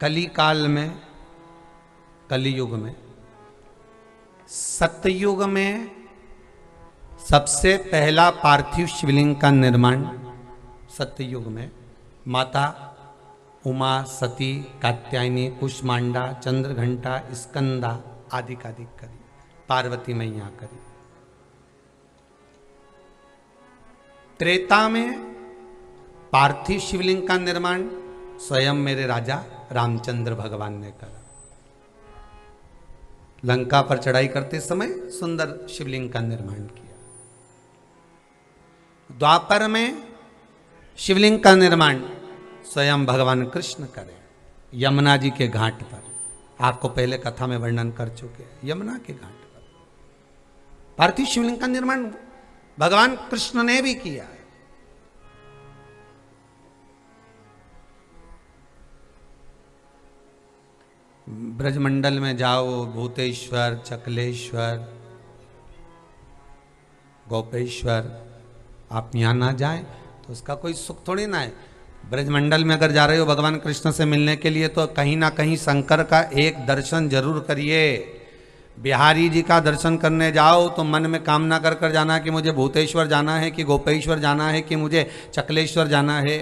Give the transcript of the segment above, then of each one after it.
कली काल में, कलियुग में, सतयुग में सबसे पहला पार्थिव शिवलिंग का निर्माण सतयुग में माता उमा, सती, कात्यायनी, कुष्मांडा, चंद्रघंटा, स्कंदा आदि करी, पार्वती मैया करी। त्रेता में पार्थिव शिवलिंग का निर्माण स्वयं मेरे राजा रामचंद्र भगवान ने करा। लंका पर चढ़ाई करते समय सुंदर शिवलिंग का निर्माण किया। द्वापर में शिवलिंग का निर्माण स्वयं भगवान कृष्ण करे, यमुना जी के घाट पर। आपको पहले कथा में वर्णन कर चुके हैं, यमुना के घाट पर पार्थिव शिवलिंग का निर्माण भगवान कृष्ण ने भी किया है। ब्रजमंडल में जाओ, भूतेश्वर, चकलेश्वर, गोपेश्वर, आप यहां ना जाएं तो उसका कोई सुख थोड़ी ना है। ब्रजमंडल में अगर जा रहे हो भगवान कृष्ण से मिलने के लिए तो कहीं ना कहीं शंकर का एक दर्शन जरूर करिए। बिहारी जी का दर्शन करने जाओ तो मन में कामना कर कर जाना कि मुझे भूतेश्वर जाना है, कि गोपेश्वर जाना है, कि मुझे चकलेश्वर जाना है।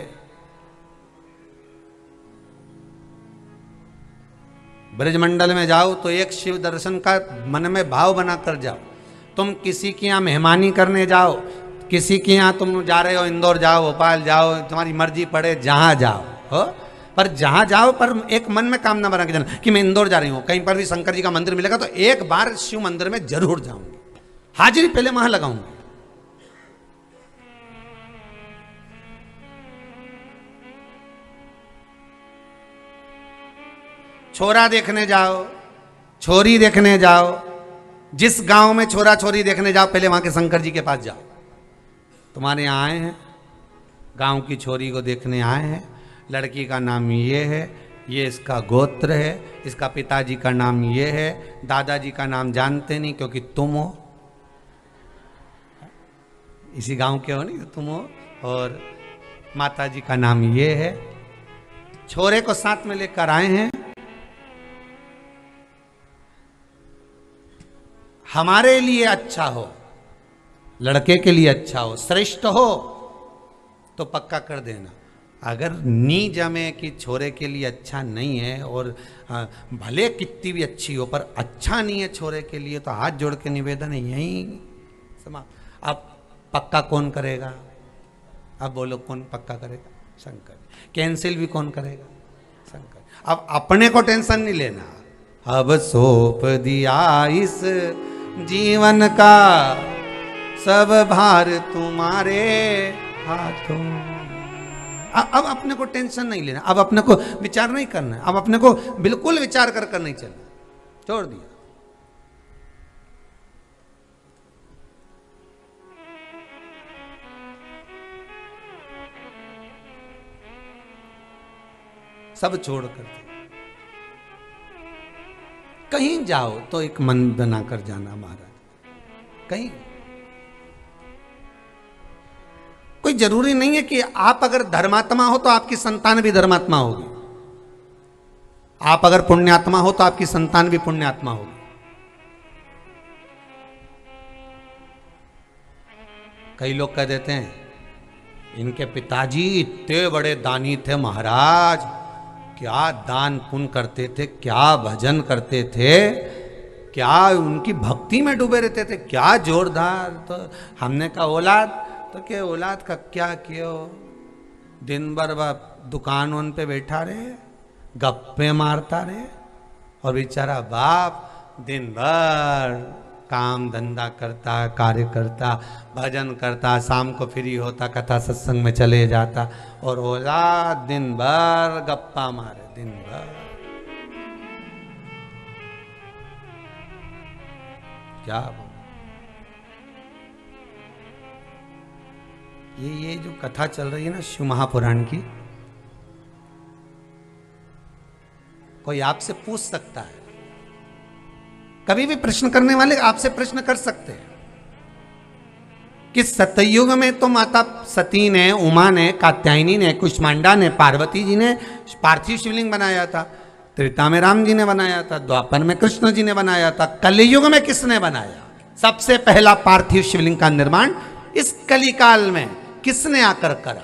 ब्रजमंडल में जाओ तो एक शिव दर्शन का मन में भाव बना कर जाओ। तुम किसी के यहाँ मेहमानी करने जाओ, किसी के यहाँ तुम जा रहे हो, इंदौर जाओ, भोपाल जाओ, तुम्हारी मर्जी पड़े जहाँ जाओ हो, पर जहाँ जाओ पर एक मन में कामना बना के जाना कि मैं इंदौर जा रही हूँ, कहीं पर भी शंकर जी का मंदिर मिलेगा तो एक बार शिव मंदिर में जरूर जाऊंगी, हाजिरी पहले वहां लगाऊंगी। छोरा देखने जाओ, छोरी देखने जाओ, जिस गांव में छोरा छोरी देखने जाओ पहले वहां के शंकर जी के पास जाओ। तुम्हारे यहाँ आए हैं, गांव की छोरी को देखने आए हैं, लड़की का नाम ये है, ये इसका गोत्र है, इसका पिताजी का नाम ये है, दादाजी का नाम जानते नहीं क्योंकि तुम हो, इसी गांव के हो नहीं, तुम हो, और माताजी का नाम ये है। छोरे को साथ में लेकर आए हैं। हमारे लिए अच्छा हो, लड़के के लिए अच्छा हो, श्रेष्ठ हो तो पक्का कर देना। अगर नी जमे कि छोरे के लिए अच्छा नहीं है और भले कितनी भी अच्छी हो पर अच्छा नहीं है छोरे के लिए, तो हाथ जोड़ के निवेदन है यही समाप्त। अब पक्का कौन करेगा? अब बोलो कौन पक्का करेगा? शंकर। कैंसिल भी कौन करेगा? शंकर। अब अपने को टेंशन नहीं लेना, अब सौंप दिया इस जीवन का सब भार तुम्हारे हाथों। अब अपने को टेंशन नहीं लेना, अब अपने को विचार नहीं करना है, अब अपने को बिल्कुल विचार कर कर नहीं चलना, छोड़ दिया। सब छोड़ कर कहीं जाओ तो एक मन बनाकर जाना महाराज। कहीं कोई जरूरी नहीं है कि आप अगर धर्मात्मा हो तो आपकी संतान भी धर्मात्मा होगी, आप अगर पुण्यात्मा हो तो आपकी संतान भी पुण्यात्मा होगी। कई लोग कह देते हैं इनके पिताजी इतने बड़े दानी थे महाराज, क्या दान पुण्य करते थे, क्या भजन करते थे, क्या उनकी भक्ति में डूबे रहते थे, क्या जोरदार। तो हमने कहा औलाद, तो क्या औलाद का क्या किया, दिन भर दुकान उन पे बैठा रहे, गप्पे मारता रहे, और बेचारा बाप दिन भर काम धंधा करता, कार्य करता, भजन करता, शाम को फ्री होता, कथा सत्संग में चले जाता, और औलाद दिन भर गप्पा मारे, दिन भर। क्या ये जो कथा चल रही है ना शिव महापुराण की, कोई आपसे पूछ सकता है, कभी भी प्रश्न करने वाले आपसे प्रश्न कर सकते हैं कि सतयुग में तो माता सती ने, उमा ने, कात्यायनी ने, कुष्मांडा ने, पार्वती जी ने पार्थिव शिवलिंग बनाया था, त्रेता में राम जी ने बनाया था, द्वापर में कृष्ण जी ने बनाया था, कलयुग में किसने बनाया? सबसे पहला पार्थिव शिवलिंग का निर्माण इस कलिकाल में किसने आकर करा?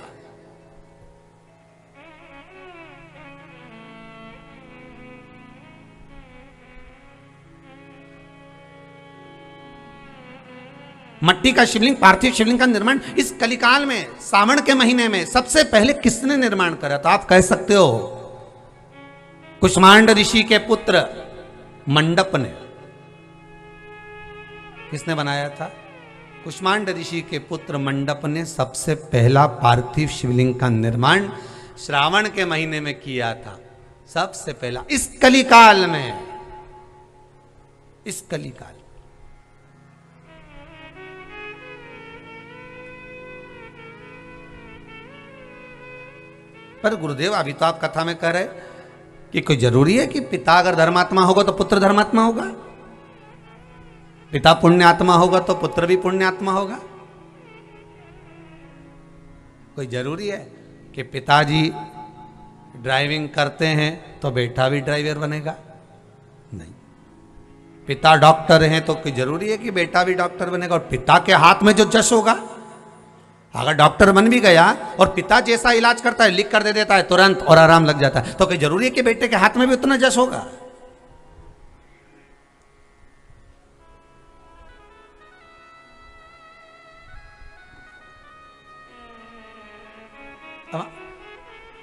मट्टी का शिवलिंग, पार्थिव शिवलिंग का निर्माण इस कलिकाल में सावन के महीने में सबसे पहले किसने निर्माण करा? तो आप कह सकते हो कुष्मांड ऋषि के पुत्र मंडप ने। किसने बनाया था? कुष्मांड ऋषि के पुत्र मंडप ने सबसे पहला पार्थिव शिवलिंग का निर्माण श्रावण के महीने में किया था, सबसे पहला इस कलिकाल में, इस कलिकाल। पर गुरुदेव अभी तो आप कथा में कह रहे कि कोई जरूरी है कि पिता अगर धर्मात्मा होगा तो पुत्र धर्मात्मा होगा, पिता पुण्यात्मा होगा तो पुत्र भी पुण्यात्मा होगा? कोई जरूरी है कि पिताजी ड्राइविंग करते हैं तो बेटा भी ड्राइवर बनेगा? नहीं। पिता डॉक्टर हैं तो कोई जरूरी है कि बेटा भी डॉक्टर बनेगा? और पिता के हाथ में जो जश होगा, अगर डॉक्टर बन भी गया और पिता जैसा इलाज करता है, लिख कर दे देता है तुरंत और आराम लग जाता है, तो क्या जरूरी है कि बेटे के हाथ में भी उतना जश होगा?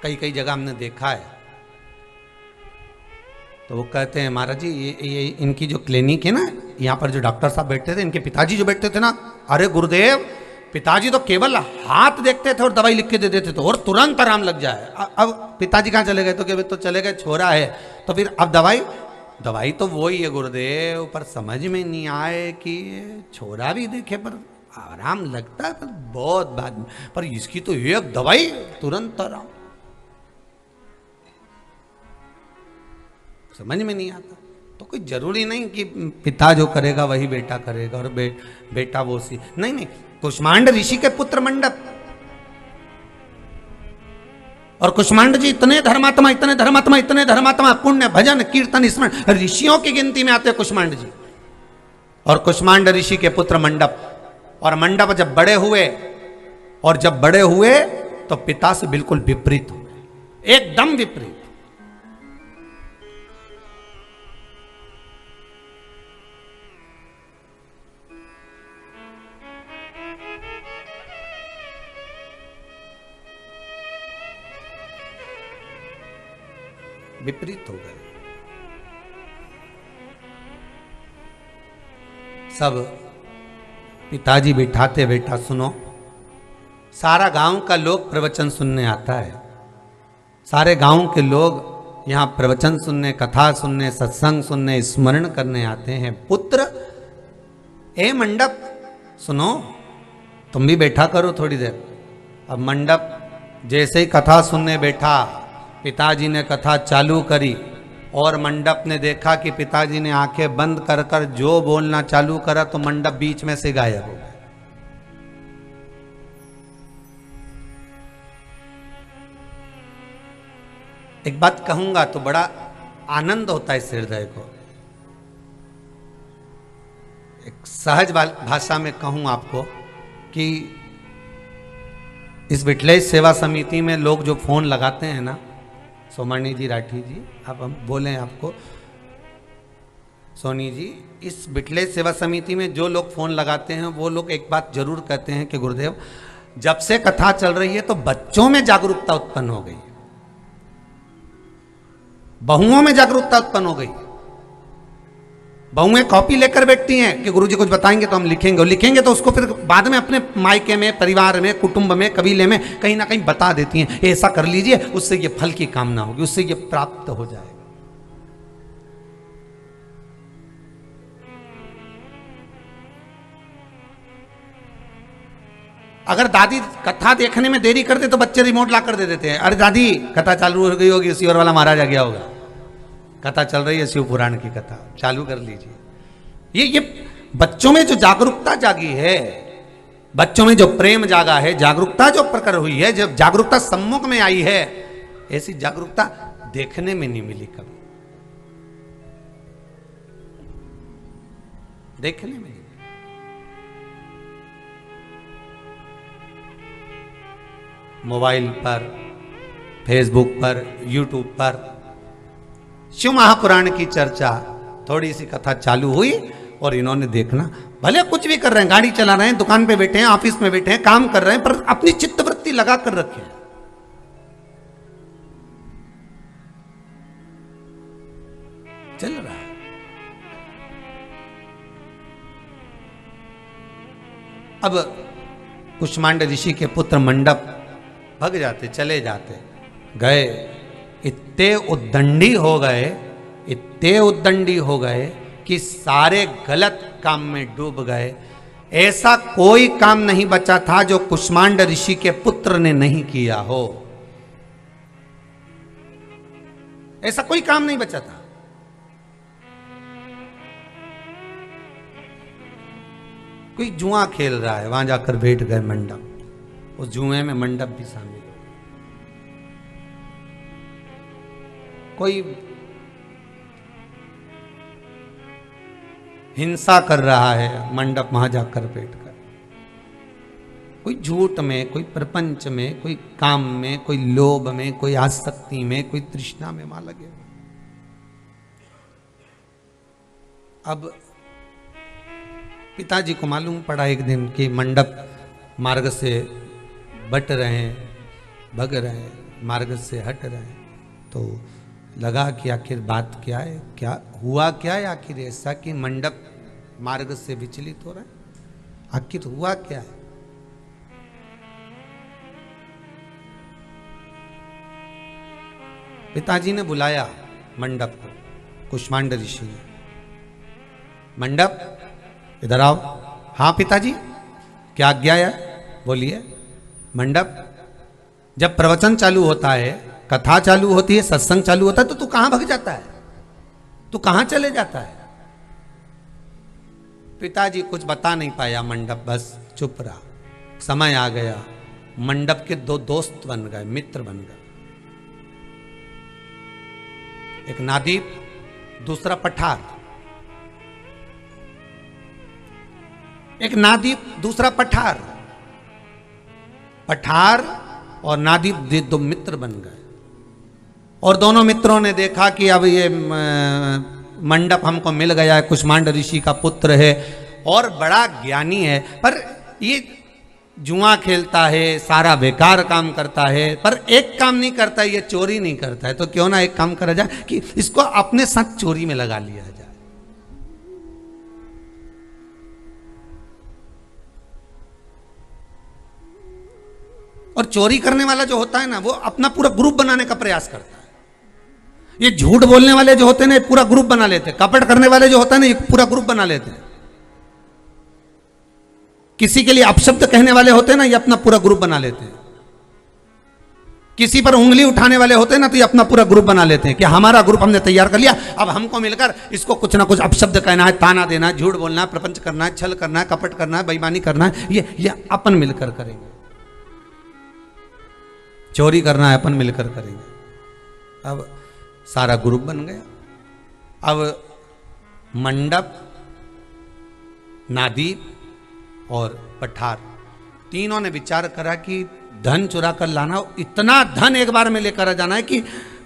कई कई जगह हमने देखा है तो वो कहते हैं महाराज जी ये इनकी जो क्लिनिक है ना, यहां पर जो डॉक्टर साहब बैठते थे, इनके पिताजी जो बैठते थे ना, अरे गुरुदेव पिताजी तो केवल हाथ देखते थे और दवाई लिख के दे देते थे और तुरंत आराम लग जाए। अब पिताजी कहाँ चले गए? तो क्या तो चले गए, छोरा है तो फिर अब दवाई तो वही है गुरुदेव, पर समझ में नहीं आए कि छोरा भी देखे पर आराम लगता है, पर बहुत बाद में, पर इसकी तो एक दवाई तुरंत आराम, समझ में नहीं आता। तो कोई जरूरी नहीं कि पिता जो करेगा वही बेटा करेगा और बेटा वो सी, नहीं। कुष्मांड ऋषि के पुत्र मंडप, और कुष्मांड जी इतने धर्मात्मा, पुण्य भजन कीर्तन स्मरण ऋषियों की गिनती में आते हैं कुष्मांड जी। और कुष्मांड ऋषि के पुत्र मंडप, और मंडप जब बड़े हुए तो पिता से बिल्कुल विपरीत हुए, एकदम विपरीत। विपरीत हो गए। सब पिताजी बिठाते, बेटा सुनो, सारा गांव का लोग प्रवचन सुनने आता है, सारे गांव के लोग यहाँ प्रवचन सुनने, कथा सुनने, सत्संग सुनने, स्मरण करने आते हैं। पुत्र ए मंडप सुनो, तुम भी बैठा करो थोड़ी देर। अब मंडप जैसे ही कथा सुनने बैठा, पिताजी ने कथा चालू करी और मंडप ने देखा कि पिताजी ने आंखें बंद कर कर जो बोलना चालू करा तो मंडप बीच में से गायब हो गया। एक बात कहूंगा तो बड़ा आनंद होता है इस हृदय को। एक सहज भाषा में कहूं आपको कि इस विठलेश सेवा समिति में लोग जो फोन लगाते हैं ना, सोमणी जी, राठी जी, अब हम बोले आपको, सोनी जी, इस विठलेश सेवा समिति में जो लोग फोन लगाते हैं वो लोग एक बात जरूर कहते हैं कि गुरुदेव जब से कथा चल रही है तो बच्चों में जागरूकता उत्पन्न हो गई, बहुओं में जागरूकता उत्पन्न हो गई। बहुएं कॉपी लेकर बैठती हैं कि गुरुजी कुछ बताएंगे तो हम लिखेंगे, और लिखेंगे तो उसको फिर बाद में अपने मायके में, परिवार में, कुटुंब में, कबीले में कहीं ना कहीं बता देती हैं, ऐसा कर लीजिए, उससे ये फल की कामना होगी, उससे ये प्राप्त हो जाएगा। अगर दादी कथा देखने में देरी करते तो बच्चे रिमोट ला कर दे देते हैं, अरे दादी कथा चालू हो गई होगी, शिवर वाला महाराज आ गया होगा, कथा चल रही है शिव पुराण की कथा, चालू कर लीजिए। ये बच्चों में जो जागरूकता जागी है, बच्चों में जो प्रेम जागा है, जागरूकता जो प्रकट हुई है, जब जागरूकता सम्मुख में आई है, ऐसी जागरूकता देखने में नहीं मिली कभी। देखने में नहीं। मोबाइल पर, फेसबुक पर, यूट्यूब पर शिव महापुराण की चर्चा, थोड़ी सी कथा चालू हुई और इन्होंने देखना, भले कुछ भी कर रहे हैं, गाड़ी चला रहे हैं, दुकान पे बैठे हैं, ऑफिस में बैठे हैं, काम कर रहे हैं, पर अपनी चित्तवृत्ति लगा कर रखे हैं। चल रहा है। अब कुष्मांड ऋषि के पुत्र मंडप भग जाते, चले जाते, गए, इतने उद्दंडी हो गए, इतने उद्दंडी हो गए कि सारे गलत काम में डूब गए। ऐसा कोई काम नहीं बचा था जो कुष्मांड ऋषि के पुत्र ने नहीं किया हो। ऐसा कोई काम नहीं बचा था। कोई जुआ खेल रहा है, वहां जाकर बैठ गए मंडप, उस जुए में मंडप भी शामिल हो। कोई हिंसा कर रहा है, मंडप वहां जाकर बैठकर। कोई झूठ में, कोई प्रपंच में, कोई काम में, कोई लोभ में, कोई आसक्ति में, कोई तृष्णा में वहां लगे। अब पिताजी को मालूम पड़ा एक दिन कि मंडप मार्ग से बट रहे हैं, भग रहे हैं, मार्ग से हट रहे हैं, तो लगा कि आखिर बात क्या है, क्या हुआ, क्या है आखिर ऐसा कि मंडप मार्ग से विचलित हो रहा है, आखिर हुआ क्या है। पिताजी ने बुलाया मंडप को, कुष्मांड ऋषि ने, मंडप इधर आओ। हाँ पिताजी, क्या आज्ञा है, बोलिए। मंडप, जब प्रवचन चालू होता है, कथा चालू होती है, सत्संग चालू होता है, तो तू कहां भग जाता है, तू कहां चले जाता है। पिताजी कुछ बता नहीं पाया, मंडप बस चुप रहा। समय आ गया, मंडप के दो दोस्त बन गए, मित्र बन गए, एक नादीप, दूसरा पठार। एक नादीप, दूसरा पठार। पठार और नादीप दो मित्र बन गए, और दोनों मित्रों ने देखा कि अब ये मंडप हमको मिल गया है, कुष्मांड ऋषि का पुत्र है और बड़ा ज्ञानी है, पर ये जुआ खेलता है, सारा बेकार काम करता है, पर एक काम नहीं करता है, ये चोरी नहीं करता है, तो क्यों ना एक काम करा जाए कि इसको अपने साथ चोरी में लगा लिया जाए। और चोरी करने वाला जो होता है ना, वो अपना पूरा ग्रुप बनाने का प्रयास करता है। ये झूठ बोलने वाले जो होते हैं ना, पूरा ग्रुप बना लेते हैं। कपट करने वाले जो होते हैं ना, ये पूरा ग्रुप बना लेते हैं। किसी के लिए अपशब्द कहने वाले होते हैं ना, ये अपना पूरा ग्रुप बना लेते हैं। किसी पर उंगली उठाने वाले होते हैं ना, तो ये अपना पूरा ग्रुप बना लेते हैं कि हमारा ग्रुप हमने तैयार कर लिया, अब हमको मिलकर इसको कुछ ना कुछ अपशब्द कहना है, ताना देना है, झूठ बोलना है, प्रपंच करना है, छल करना है, कपट करना है, बेईमानी करना है, ये अपन मिलकर करेंगे। चोरी करना है, अपन मिलकर करेंगे। अब सारा ग्रुप बन गया। अब मंडप, नादीप और पठार तीनों ने विचार करा कि धन चुरा कर लाना, इतना धन एक बार में लेकर जाना है कि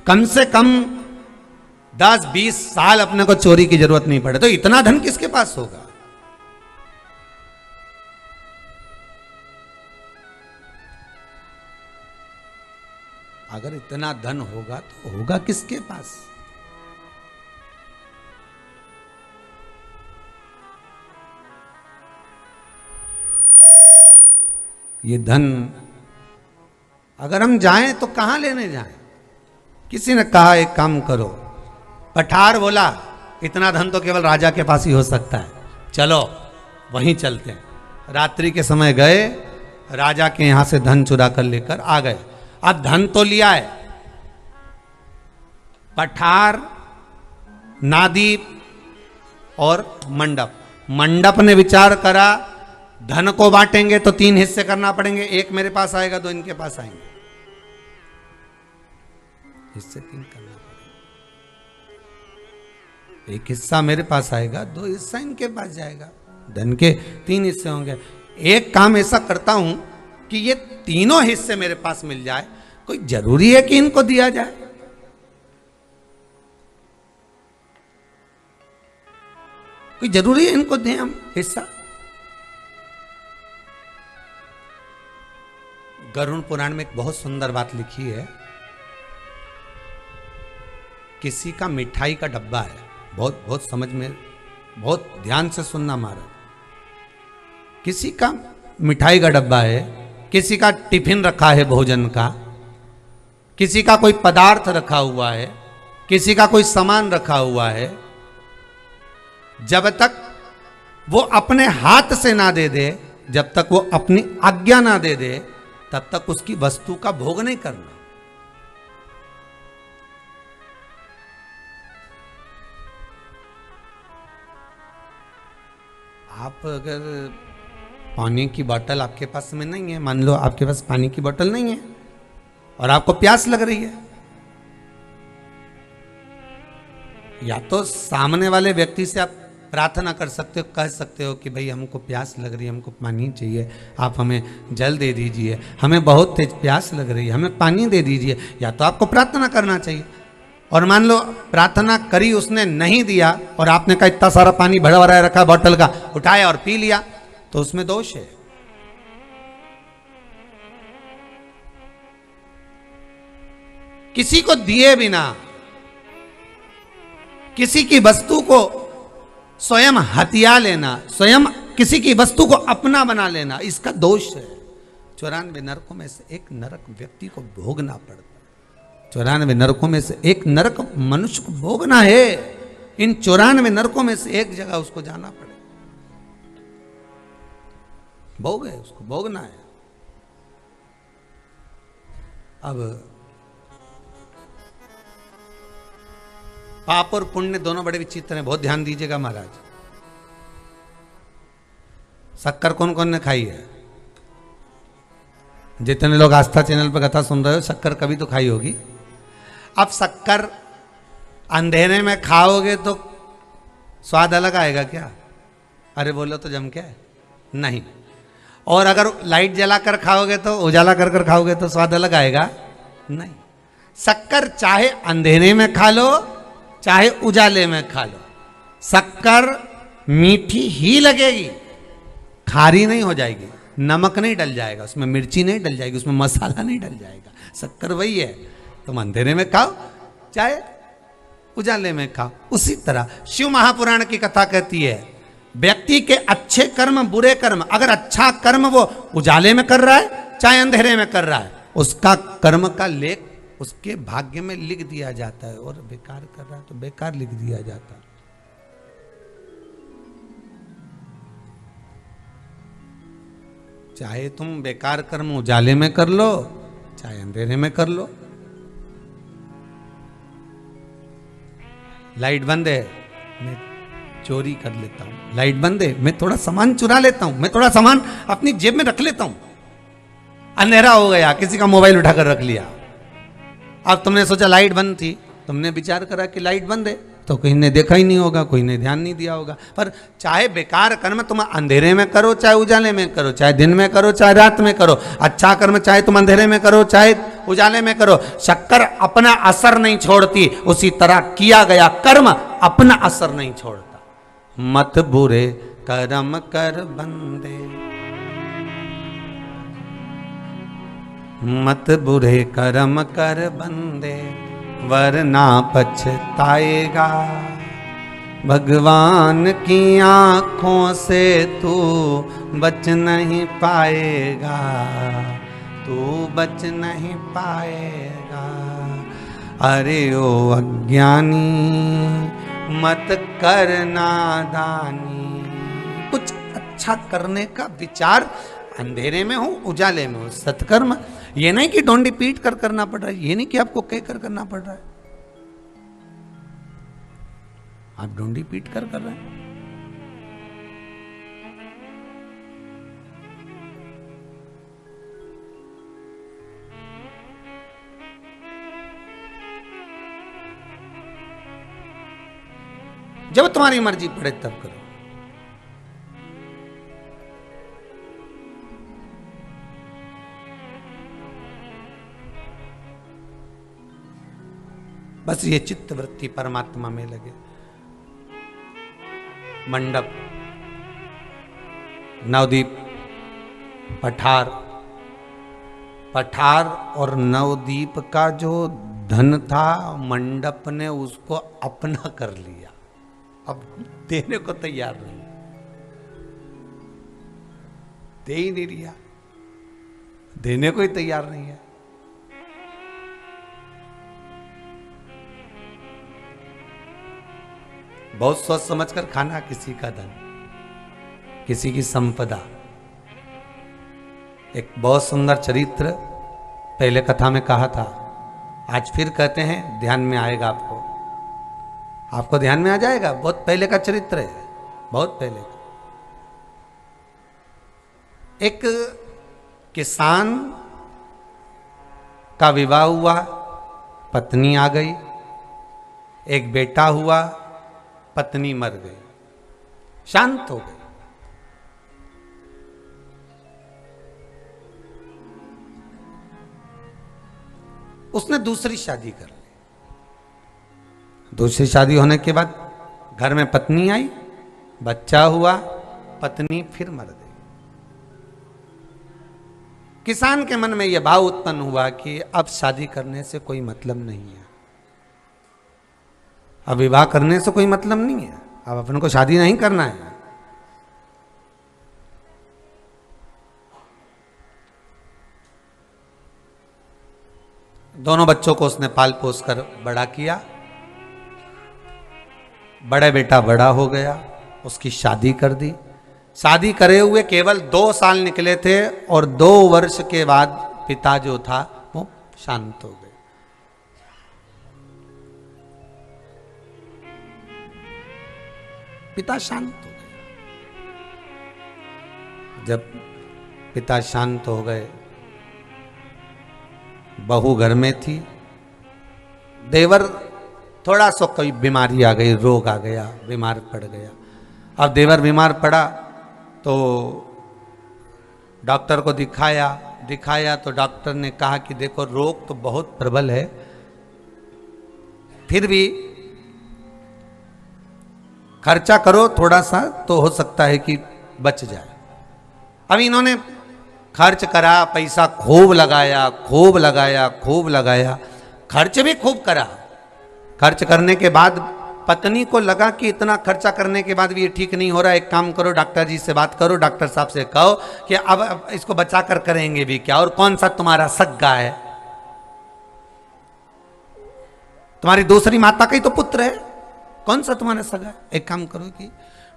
कम से कम 10-20 साल अपने को चोरी की जरूरत नहीं पड़े। तो इतना धन किसके पास होगा? अगर इतना धन होगा तो होगा किसके पास? ये धन अगर हम जाएं तो कहां लेने जाएं? किसी ने कहा एक काम करो, पठार बोला इतना धन तो केवल राजा के पास ही हो सकता है, चलो वहीं चलते हैं। रात्रि के समय गए, राजा के यहां से धन चुरा कर लेकर आ गए। अब धन तो लिया है, पठार, नादीप और मंडप। मंडप ने विचार करा धन को बांटेंगे तो 3 हिस्से करना पड़ेंगे, एक मेरे पास आएगा, 2 इनके पास आएंगे, हिस्से 3 करना पड़ेगा। एक हिस्सा मेरे पास आएगा, 2 हिस्सा इनके पास जाएगा, धन के 3 हिस्से होंगे। एक काम ऐसा करता हूं कि ये तीनों हिस्से मेरे पास मिल जाए, कोई जरूरी है कि इनको दिया जाए? कोई जरूरी है इनको दें हम हिस्सा? गरुड़ पुराण में एक बहुत सुंदर बात लिखी है। किसी का मिठाई का डब्बा है, बहुत बहुत समझ में, बहुत ध्यान से सुनना महाराज। किसी का मिठाई का डब्बा है, किसी का टिफिन रखा है भोजन का, किसी का कोई पदार्थ रखा हुआ है, किसी का कोई सामान रखा हुआ है। जब तक वो अपने हाथ से ना दे दे, जब तक वो अपनी आज्ञा ना दे दे, तब तक उसकी वस्तु का भोग नहीं करना। आप अगर पानी की बोतल आपके पास में नहीं है, मान लो आपके पास पानी की बोतल नहीं है और आपको प्यास लग रही है, या तो सामने वाले व्यक्ति से आप प्रार्थना कर सकते हो, कह सकते हो कि भाई हमको प्यास लग रही है, हमको पानी चाहिए, आप हमें जल दे दीजिए, हमें बहुत तेज प्यास लग रही है, हमें पानी दे दीजिए। या तो आपको प्रार्थना करना चाहिए। और मान लो प्रार्थना करी, उसने नहीं दिया और आपने कहा इतना सारा पानी भरा भरा रखा बोतल का, उठाया और पी लिया, तो उसमें दोष है। किसी को दिए बिना किसी की वस्तु को स्वयं हथिया लेना, स्वयं किसी की वस्तु को अपना बना लेना, इसका दोष है। 94 नरकों में से एक नरक व्यक्ति को भोगना पड़ता है। 94 नरकों में से एक नरक मनुष्य को भोगना है। इन 94 नरकों में से एक जगह उसको जाना पड़े, भोग है, उसको भोगना है। अब पाप और पुण्य दोनों बड़े विचित्र हैं, बहुत ध्यान दीजिएगा महाराज। शक्कर कौन कौन ने खाई है? जितने लोग आस्था चैनल पर कथा सुन रहे हो, शक्कर कभी तो खाई होगी। अब शक्कर अंधेरे में खाओगे तो स्वाद अलग आएगा क्या? अरे बोलो तो जम क्या है? नहीं। और अगर लाइट जलाकर खाओगे तो, उजाला कर कर खाओगे तो स्वाद अलग आएगा? नहीं। शक्कर चाहे अंधेरे में खा लो चाहे उजाले में खा लो, शक्कर मीठी ही लगेगी, खारी नहीं हो जाएगी, नमक नहीं डल जाएगा उसमें, मिर्ची नहीं डल जाएगी उसमें, मसाला नहीं डल जाएगा। शक्कर वही है, तुम अंधेरे में खाओ चाहे उजाले में खाओ। उसी तरह शिव महापुराण की कथा कहती है, व्यक्ति के अच्छे कर्म बुरे कर्म, अगर अच्छा कर्म वो उजाले में कर रहा है चाहे अंधेरे में कर रहा है, उसका कर्म का लेख उसके भाग्य में लिख दिया जाता है। और बेकार कर रहा है तो बेकार लिख दिया जाता है। चाहे तुम बेकार कर्म उजाले में कर लो चाहे अंधेरे में कर लो। लाइट बंद है, मैं चोरी कर लेता हूं। लाइट बंद है, मैं थोड़ा सामान चुरा लेता हूं, मैं थोड़ा सामान अपनी जेब में रख लेता हूं। अंधेरा हो गया, किसी का मोबाइल उठाकर रख लिया। अब तुमने सोचा लाइट बंद थी, तुमने विचार करा कि लाइट बंद है, तो कहीं ने देखा ही नहीं होगा, कोई ने ध्यान नहीं दिया होगा। पर चाहे बेकार कर्म तुम अंधेरे में करो चाहे उजाले में करो, चाहे दिन में करो चाहे रात में करो, अच्छा कर्म चाहे तुम अंधेरे में करो चाहे उजाले में करो, शक्कर अपना असर नहीं छोड़ती। उसी तरह किया गया कर्म अपना असर नहीं छोड़ता। मत बुरे कर्म कर बंदे, मत बुरे कर्म कर बंदे, वरना पछताएगा। भगवान की आंखों से तू बच नहीं पाएगा, तू बच नहीं पाएगा। अरे ओ अज्ञानी मत कर नादानी। कुछ अच्छा करने का विचार अंधेरे में हो उजाले में हो, सत्कर्म ये नहीं कि डोंडी पीट कर करना पड़ रहा है, ये नहीं कि आपको कह कर करना पड़ रहा है, आप डोंडी पीट कर रहे हैं। जब तुम्हारी मर्जी पड़े तब करो। बस ये चित्त वृत्ति परमात्मा में लगे। मंडप, नवदीप, पठार और नवदीप का जो धन था, मंडप ने उसको अपना कर लिया। अब देने को तैयार नहीं, दे ही नहीं रिया, देने को ही तैयार नहीं है। बहुत सोच समझकर खाना, किसी का धन, किसी की संपदा। एक बहुत सुंदर चरित्र पहले कथा में कहा था, आज फिर कहते हैं, ध्यान में आएगा आपको ध्यान में आ जाएगा। बहुत पहले का चरित्र है, बहुत पहले का। एक किसान का विवाह हुआ, पत्नी आ गई, एक बेटा हुआ, पत्नी मर गई, शांत हो गई। उसने दूसरी शादी कर ली। दूसरी शादी होने के बाद घर में पत्नी आई, बच्चा हुआ, पत्नी फिर मर गई। किसान के मन में यह भाव उत्पन्न हुआ कि अब शादी करने से कोई मतलब नहीं है, अब विवाह करने से कोई मतलब नहीं है, अब अपन को शादी नहीं करना है। दोनों बच्चों को उसने पाल पोस कर बड़ा किया। बड़े बेटा बड़ा हो गया, उसकी शादी कर दी। शादी करे हुए केवल 2 साल निकले थे और 2 वर्ष के बाद पिता जो था वो शांत हो गए। पिता शांत हो गए। जब पिता शांत हो गए, बहू घर में थी, देवर थोड़ा सा कोई बीमारी आ गई, रोग आ गया, बीमार पड़ गया। अब देवर बीमार पड़ा तो डॉक्टर को दिखाया तो डॉक्टर ने कहा कि देखो रोग तो बहुत प्रबल है, फिर भी खर्चा करो थोड़ा सा तो हो सकता है कि बच जाए। अब इन्होंने खर्च करा, पैसा खूब लगाया, खर्च भी खूब करा। खर्च करने के बाद पत्नी को लगा कि इतना खर्चा करने के बाद भी ये ठीक नहीं हो रहा, एक काम करो, डॉक्टर जी से बात करो, डॉक्टर साहब से कहो कि अब इसको बचा कर करेंगे भी क्या, और कौन सा तुम्हारा सगा है, तुम्हारी दूसरी माता का ही तो पुत्र है, कौन सा तुम्हारा सगा है। एक काम करो कि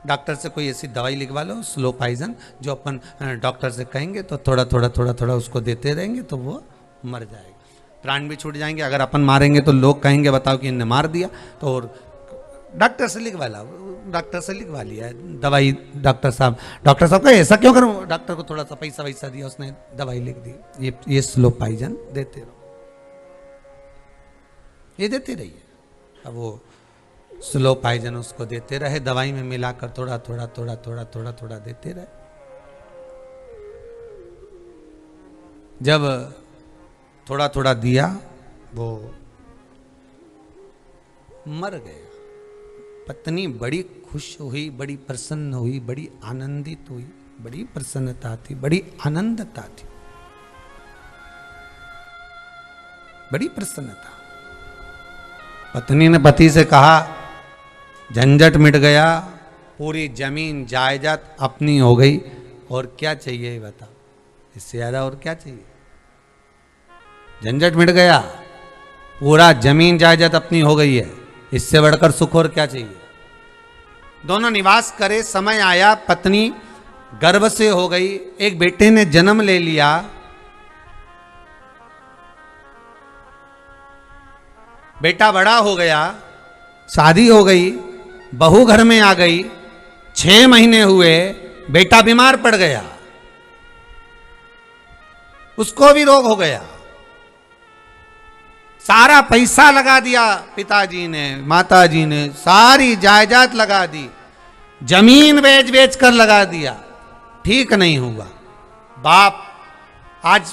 डॉक्टर से कोई ऐसी दवाई लिखवा लो, स्लो पॉइजन, जो अपन डॉक्टर से कहेंगे तो थोड़ा थोड़ा उसको देते रहेंगे तो वो मर जाएगा, प्राण भी छूट जाएंगे। अगर अपन मारेंगे तो लोग कहेंगे बताओ कि इनने मार दिया, तो और डॉक्टर से लिखवा लो। डॉक्टर से लिखवा लिया है दवाई, डॉक्टर साहब का ऐसा क्यों करूं, डॉक्टर को थोड़ा सा पैसा दिया, उसने दवाई लिख दी, ये स्लो पॉइजन देते रहो, ये देते रहिए। अब वो स्लो पॉइजन उसको देते रहे, दवाई में मिलाकर थोड़ा थोड़ा देते रहे। जब थोड़ा दिया, वो मर गए। पत्नी बड़ी खुश हुई, बड़ी प्रसन्न हुई, बड़ी आनंदित हुई, बड़ी प्रसन्नता थी, बड़ी आनंदता थी, बड़ी प्रसन्नता। पत्नी ने पति से कहा, झंझट मिट गया, पूरी जमीन जायदाद अपनी हो गई, और क्या चाहिए बता, इससे ज्यादा और क्या चाहिए। झंझट मिट गया, पूरा जमीन जायदाद अपनी हो गई है, इससे बढ़कर सुख और क्या चाहिए। दोनों निवास करे, समय आया, पत्नी गर्भ से हो गई, एक बेटे ने जन्म ले लिया। बेटा बड़ा हो गया, शादी हो गई, बहू घर में आ गई, 6 महीने हुए, बेटा बीमार पड़ गया, उसको भी रोग हो गया। सारा पैसा लगा दिया पिताजी ने, माताजी ने, सारी जायदाद लगा दी, जमीन बेच बेच कर लगा दिया, ठीक नहीं हुआ। बाप आज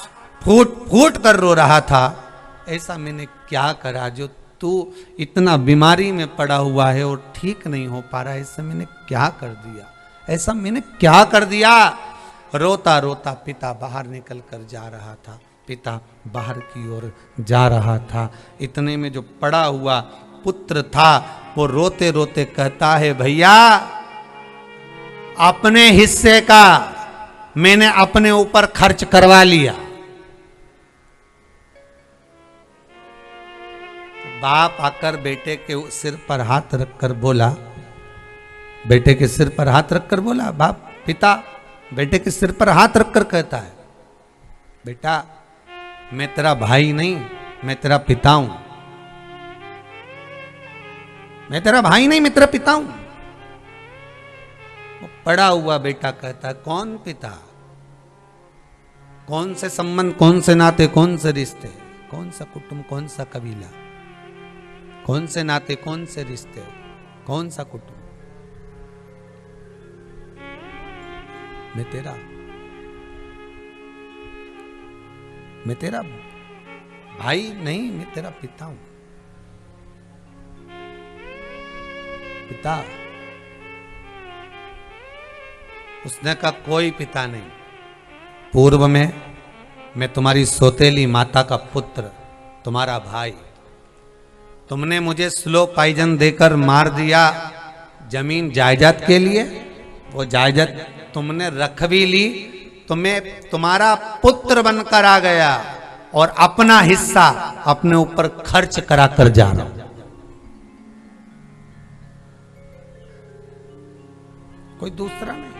फूट फूट कर रो रहा था, ऐसा मैंने क्या करा जो तू इतना बीमारी में पड़ा हुआ है और ठीक नहीं हो पा रहा है, ऐसा मैंने क्या कर दिया, ऐसा मैंने क्या कर दिया। रोता रोता पिता बाहर निकल कर जा रहा था, पिता बाहर की ओर जा रहा था। इतने में जो पड़ा हुआ पुत्र था वो रोते रोते कहता है, भैया अपने हिस्से का मैंने अपने ऊपर खर्च करवा लिया। बाप आकर बेटे के सिर पर हाथ रखकर बोला, बेटे के सिर पर हाथ रखकर बोला, बाप पिता बेटे के सिर पर हाथ रखकर कहता है, बेटा मैं तेरा भाई नहीं, मैं तेरा पिता हूं। मैं तेरा भाई नहीं, मैं तेरा पिता हूं। वो पड़ा हुआ बेटा कहता है, कौन पिता, कौन से संबंध, कौन से नाते, कौन से रिश्ते, कौन सा कुटुंब, कौन सा कबीला, कौन से नाते, कौन से रिश्ते, कौन सा कुटुंब। मैं तेरा भाई नहीं, मैं तेरा पिता हूं। पिता, उसने कहा कोई पिता नहीं, पूर्व में मैं तुम्हारी सौतेली माता का पुत्र, तुम्हारा भाई, तुमने मुझे स्लो पॉइजन देकर मार दिया जमीन जायदाद के लिए, वो जायदाद तुमने रख भी ली, तुम्हें तुम्हारा पुत्र बनकर आ गया और अपना हिस्सा अपने ऊपर खर्च करा कर जा रहा हूं। कोई दूसरा नहीं,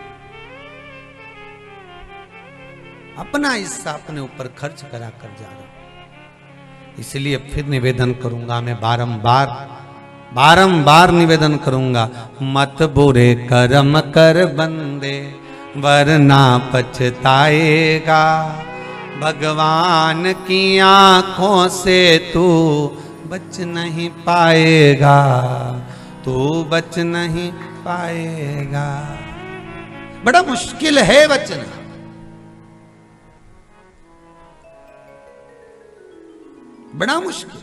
अपना हिस्सा अपने ऊपर खर्च करा कर जा रहा हूं। इसलिए फिर निवेदन करूंगा, मैं बारंबार निवेदन करूंगा, मत बुरे कर्म कर बंदे वरना पछताएगा। भगवान की आंखों से तू बच नहीं पाएगा, तू बच नहीं पाएगा। बड़ा मुश्किल है बचना, बड़ा मुश्किल।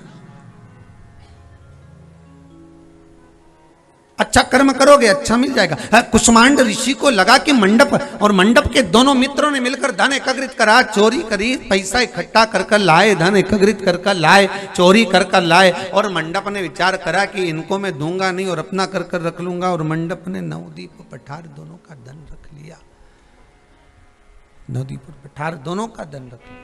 अच्छा कर्म करोगे अच्छा मिल जाएगा। कुष्मांड ऋषि को लगा कि मंडप और मंडप के दोनों मित्रों ने मिलकर धन एकत्रित करा, चोरी करी, पैसा इकट्ठा कर लाए, धन एकत्रित कर लाए, चोरी कर लाए। और मंडप ने विचार करा कि इनको मैं दूंगा नहीं और अपना कर रख लूंगा। और मंडप ने नवदीप और पठार दोनों का धन रख लिया, नवदीप और पठार दोनों का धन रख लिया।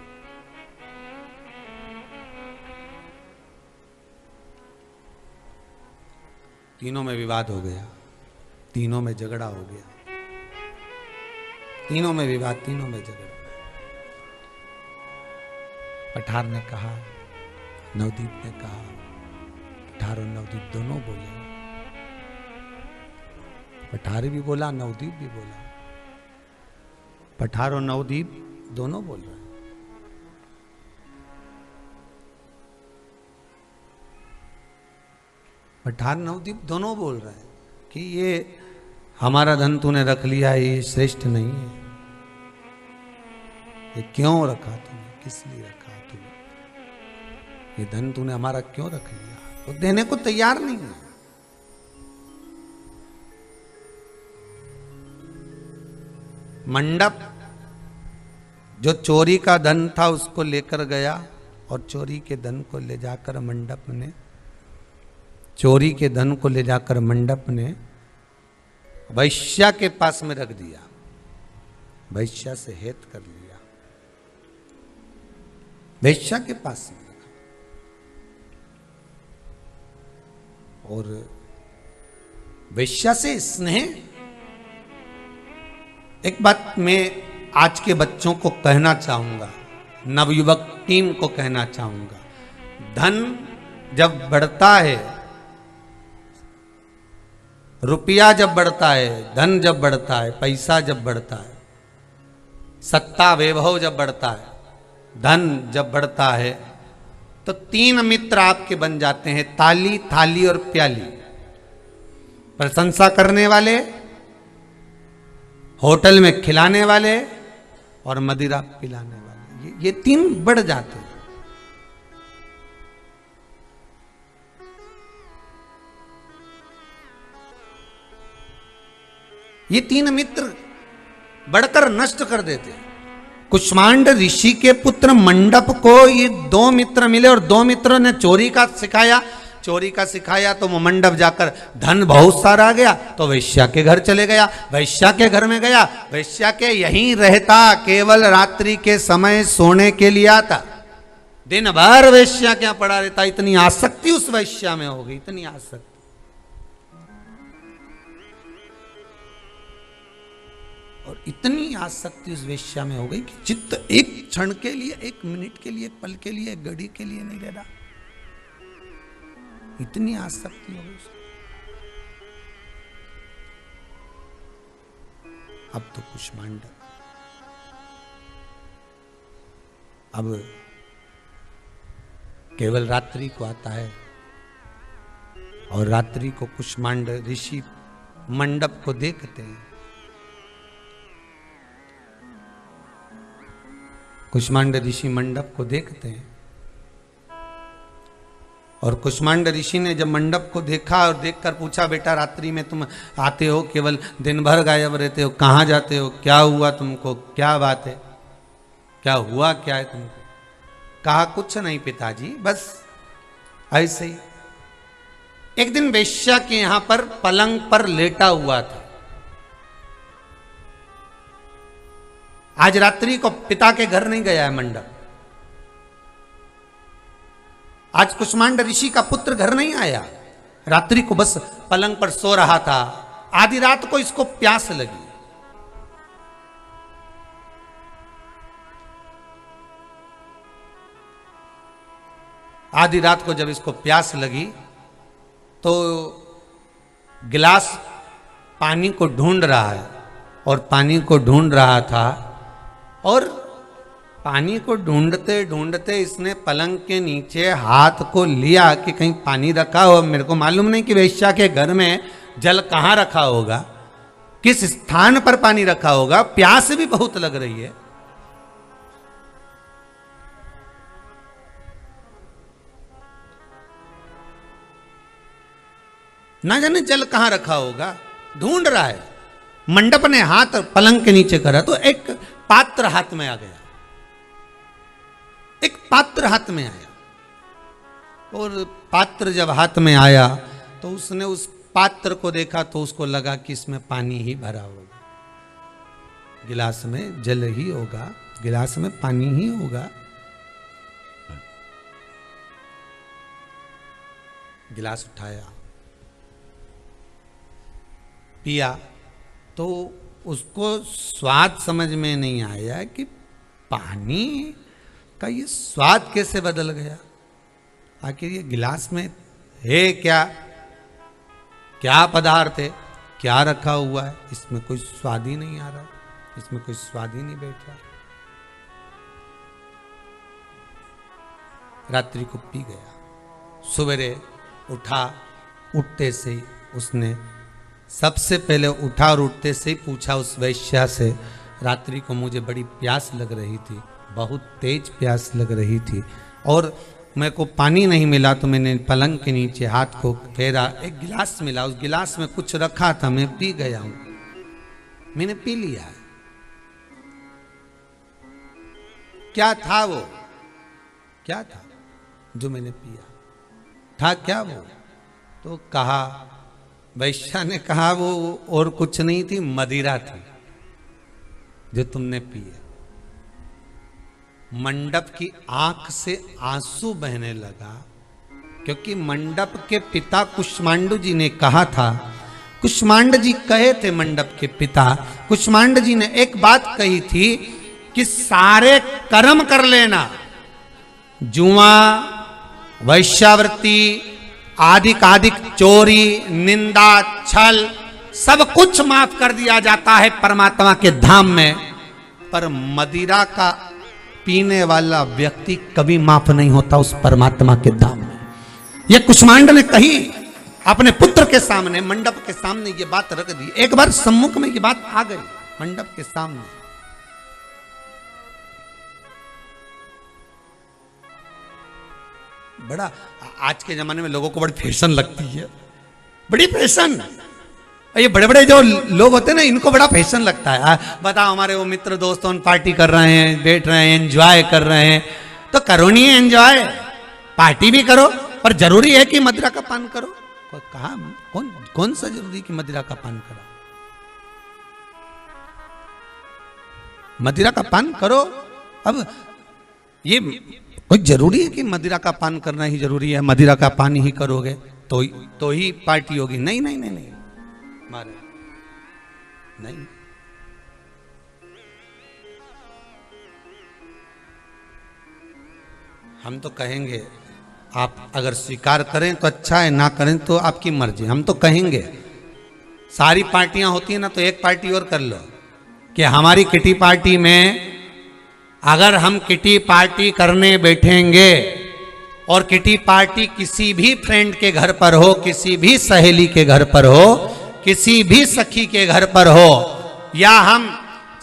तीनों में विवाद हो गया, तीनों में झगड़ा हो गया, तीनों में विवाद, तीनों में झगड़ा। पठार ने कहा, नवदीप ने कहा, पठार और नवदीप दोनों बोले, पठार भी बोला, नवदीप भी बोला, पठार और नवदीप दोनों बोल रहे हैं। पठार नवदीप दोनों बोल रहे हैं कि ये हमारा धन तूने रख लिया, ये श्रेष्ठ नहीं है, ये क्यों रखा तूने, किस लिए रखा तूने, ये धन तूने हमारा क्यों रख लिया। वो देने को तैयार नहीं है। मंडप जो चोरी का धन था उसको लेकर गया और चोरी के धन को ले जाकर मंडप ने, चोरी के धन को ले जाकर मंडप ने वैश्या के पास में रख दिया, वैश्या से हेत कर लिया, वैश्या के पास में रखा। और वैश्या से स्नेह। एक बात मैं आज के बच्चों को कहना चाहूंगा, नवयुवक टीम को कहना चाहूंगा, धन जब बढ़ता है, रुपया जब बढ़ता है, धन जब बढ़ता है, पैसा जब बढ़ता है, सत्ता वैभव जब बढ़ता है, धन जब बढ़ता है, तो 3 मित्र आपके बन जाते हैं, ताली, थाली और प्याली। प्रशंसा करने वाले, होटल में खिलाने वाले और मदिरा पिलाने वाले, ये 3 बढ़ जाते हैं। ये 3 मित्र बढ़कर नष्ट कर देते। कुष्मांड ऋषि के पुत्र मंडप को ये 2 मित्र मिले और 2 मित्रों ने चोरी का सिखाया तो वो मंडप जाकर धन बहुत सारा आ गया, तो वैश्या के घर चले गया। वैश्या के घर में गया, वैश्या के यहीं रहता, केवल रात्रि के समय सोने के लिए आता। दिन भर वैश्या क्या पड़ा रहता। इतनी आसक्ति उस वैश्या में हो गई, इतनी आसक्ति। और इतनी आसक्ति उस वेश्या में हो गई कि चित्त एक क्षण के लिए, 1 मिनट के लिए, पल के लिए, 1 घड़ी के लिए नहीं रह रहा। इतनी आसक्ति हो गई। अब तो कुष्मांड अब केवल रात्रि को आता है और रात्रि को कुष्मांड ऋषि मंडप को देखते हैं। कुष्मांड ऋषि मंडप को देखते हैं और कुष्मांड ऋषि ने जब मंडप को देखा और देखकर पूछा, बेटा रात्रि में तुम आते हो, केवल दिन भर गायब रहते हो, कहाँ जाते हो, क्या हुआ तुमको, क्या बात है, क्या हुआ, क्या है तुमको? कहा कुछ नहीं पिताजी, बस ऐसे ही। एक दिन वेश्या के यहां पर पलंग पर लेटा हुआ था। आज रात्रि को पिता के घर नहीं गया है मंडप। आज कुष्मांड ऋषि का पुत्र घर नहीं आया। रात्रि को बस पलंग पर सो रहा था। आधी रात को इसको प्यास लगी। आधी रात को जब इसको प्यास लगी तो गिलास पानी को ढूंढ रहा है और पानी को ढूंढ रहा था और पानी को ढूंढते ढूंढते इसने पलंग के नीचे हाथ को लिया कि कहीं पानी रखा हो। मेरे को मालूम नहीं कि वेश्या के घर में जल कहाँ रखा होगा, किस स्थान पर पानी रखा होगा। प्यास भी बहुत लग रही है। ना जाने जल कहां रखा होगा, ढूंढ रहा है। मंडप ने हाथ पलंग के नीचे करा तो एक पात्र हाथ में आ गया। एक पात्र हाथ में आया और पात्र जब हाथ में आया तो उसने उस पात्र को देखा तो उसको लगा कि इसमें पानी ही भरा होगा, गिलास में जल ही होगा, गिलास में पानी ही होगा। गिलास उठाया, पिया तो उसको स्वाद समझ में नहीं आया कि पानी का ये स्वाद कैसे बदल गया। आखिर ये गिलास में है क्या, क्या पदार्थ है, क्या रखा हुआ है, इसमें कोई स्वाद ही नहीं आ रहा, इसमें कोई स्वाद ही नहीं बैठ रहा। रात्रि को पी गया। सवेरे उठा, उठते से ही उसने सबसे पहले उठा और उठते से ही पूछा उस वैश्या से, रात्रि को मुझे बड़ी प्यास लग रही थी, बहुत तेज प्यास लग रही थी और मेरे को पानी नहीं मिला तो मैंने पलंग के नीचे हाथ को फेरा, एक गिलास मिला, उस गिलास में कुछ रखा था, मैं पी गया हूं, मैंने पी लिया है। क्या था वो, क्या था जो मैंने पिया, था क्या वो? तो कहा, वैश्या ने कहा वो और कुछ नहीं थी, मदिरा थी जो तुमने पिया। मंडप की आंख से आंसू बहने लगा क्योंकि मंडप के पिता कुष्मांड जी ने कहा था, कुष्मांड जी कहे थे मंडप के पिता, कुष्मांड जी ने एक बात कही थी कि सारे कर्म कर लेना, जुआ, वैश्यावृत्ति, आदिक चोरी, निंदा, छल, सब कुछ माफ कर दिया जाता है परमात्मा के धाम में, पर मदिरा का पीने वाला व्यक्ति कभी माफ नहीं होता उस परमात्मा के दाम में। ये कुष्मांड ने कही अपने पुत्र के सामने, मंडप के सामने ये बात रख दी। एक बार सम्मुख में ये बात आ गई मंडप के सामने। बड़ा आज के जमाने में लोगों को बड़ी फैशन लगती है, बड़ी फैशन। ये बड़े बड़े जो लोग होते हैं ना, इनको बड़ा फैशन लगता है। बताओ, हमारे वो मित्र दोस्तों पार्टी कर रहे हैं, बैठ रहे हैं, एंजॉय कर रहे हैं, तो करो नहीं है एंजॉय, पार्टी भी करो, पर जरूरी है कि मदिरा का पान करो? कहा कौन सा जरूरी कि मदिरा का पान करो? मदिरा का पान करो। अब ये कोई जरूरी है कि मदिरा का पान करना ही जरूरी है, मदिरा का पान ही करोगे तो ही पार्टी होगी? नहीं नहीं नहीं नहीं मारे नहीं। हम तो कहेंगे, आप अगर स्वीकार करें तो अच्छा है, ना करें तो आपकी मर्जी। हम तो कहेंगे, सारी पार्टियां होती है ना, तो एक पार्टी और कर लो कि हमारी किटी पार्टी में अगर हम किटी पार्टी करने बैठेंगे और किटी पार्टी किसी भी फ्रेंड के घर पर हो, किसी भी सहेली के घर पर हो, किसी भी सखी के घर पर हो, या हम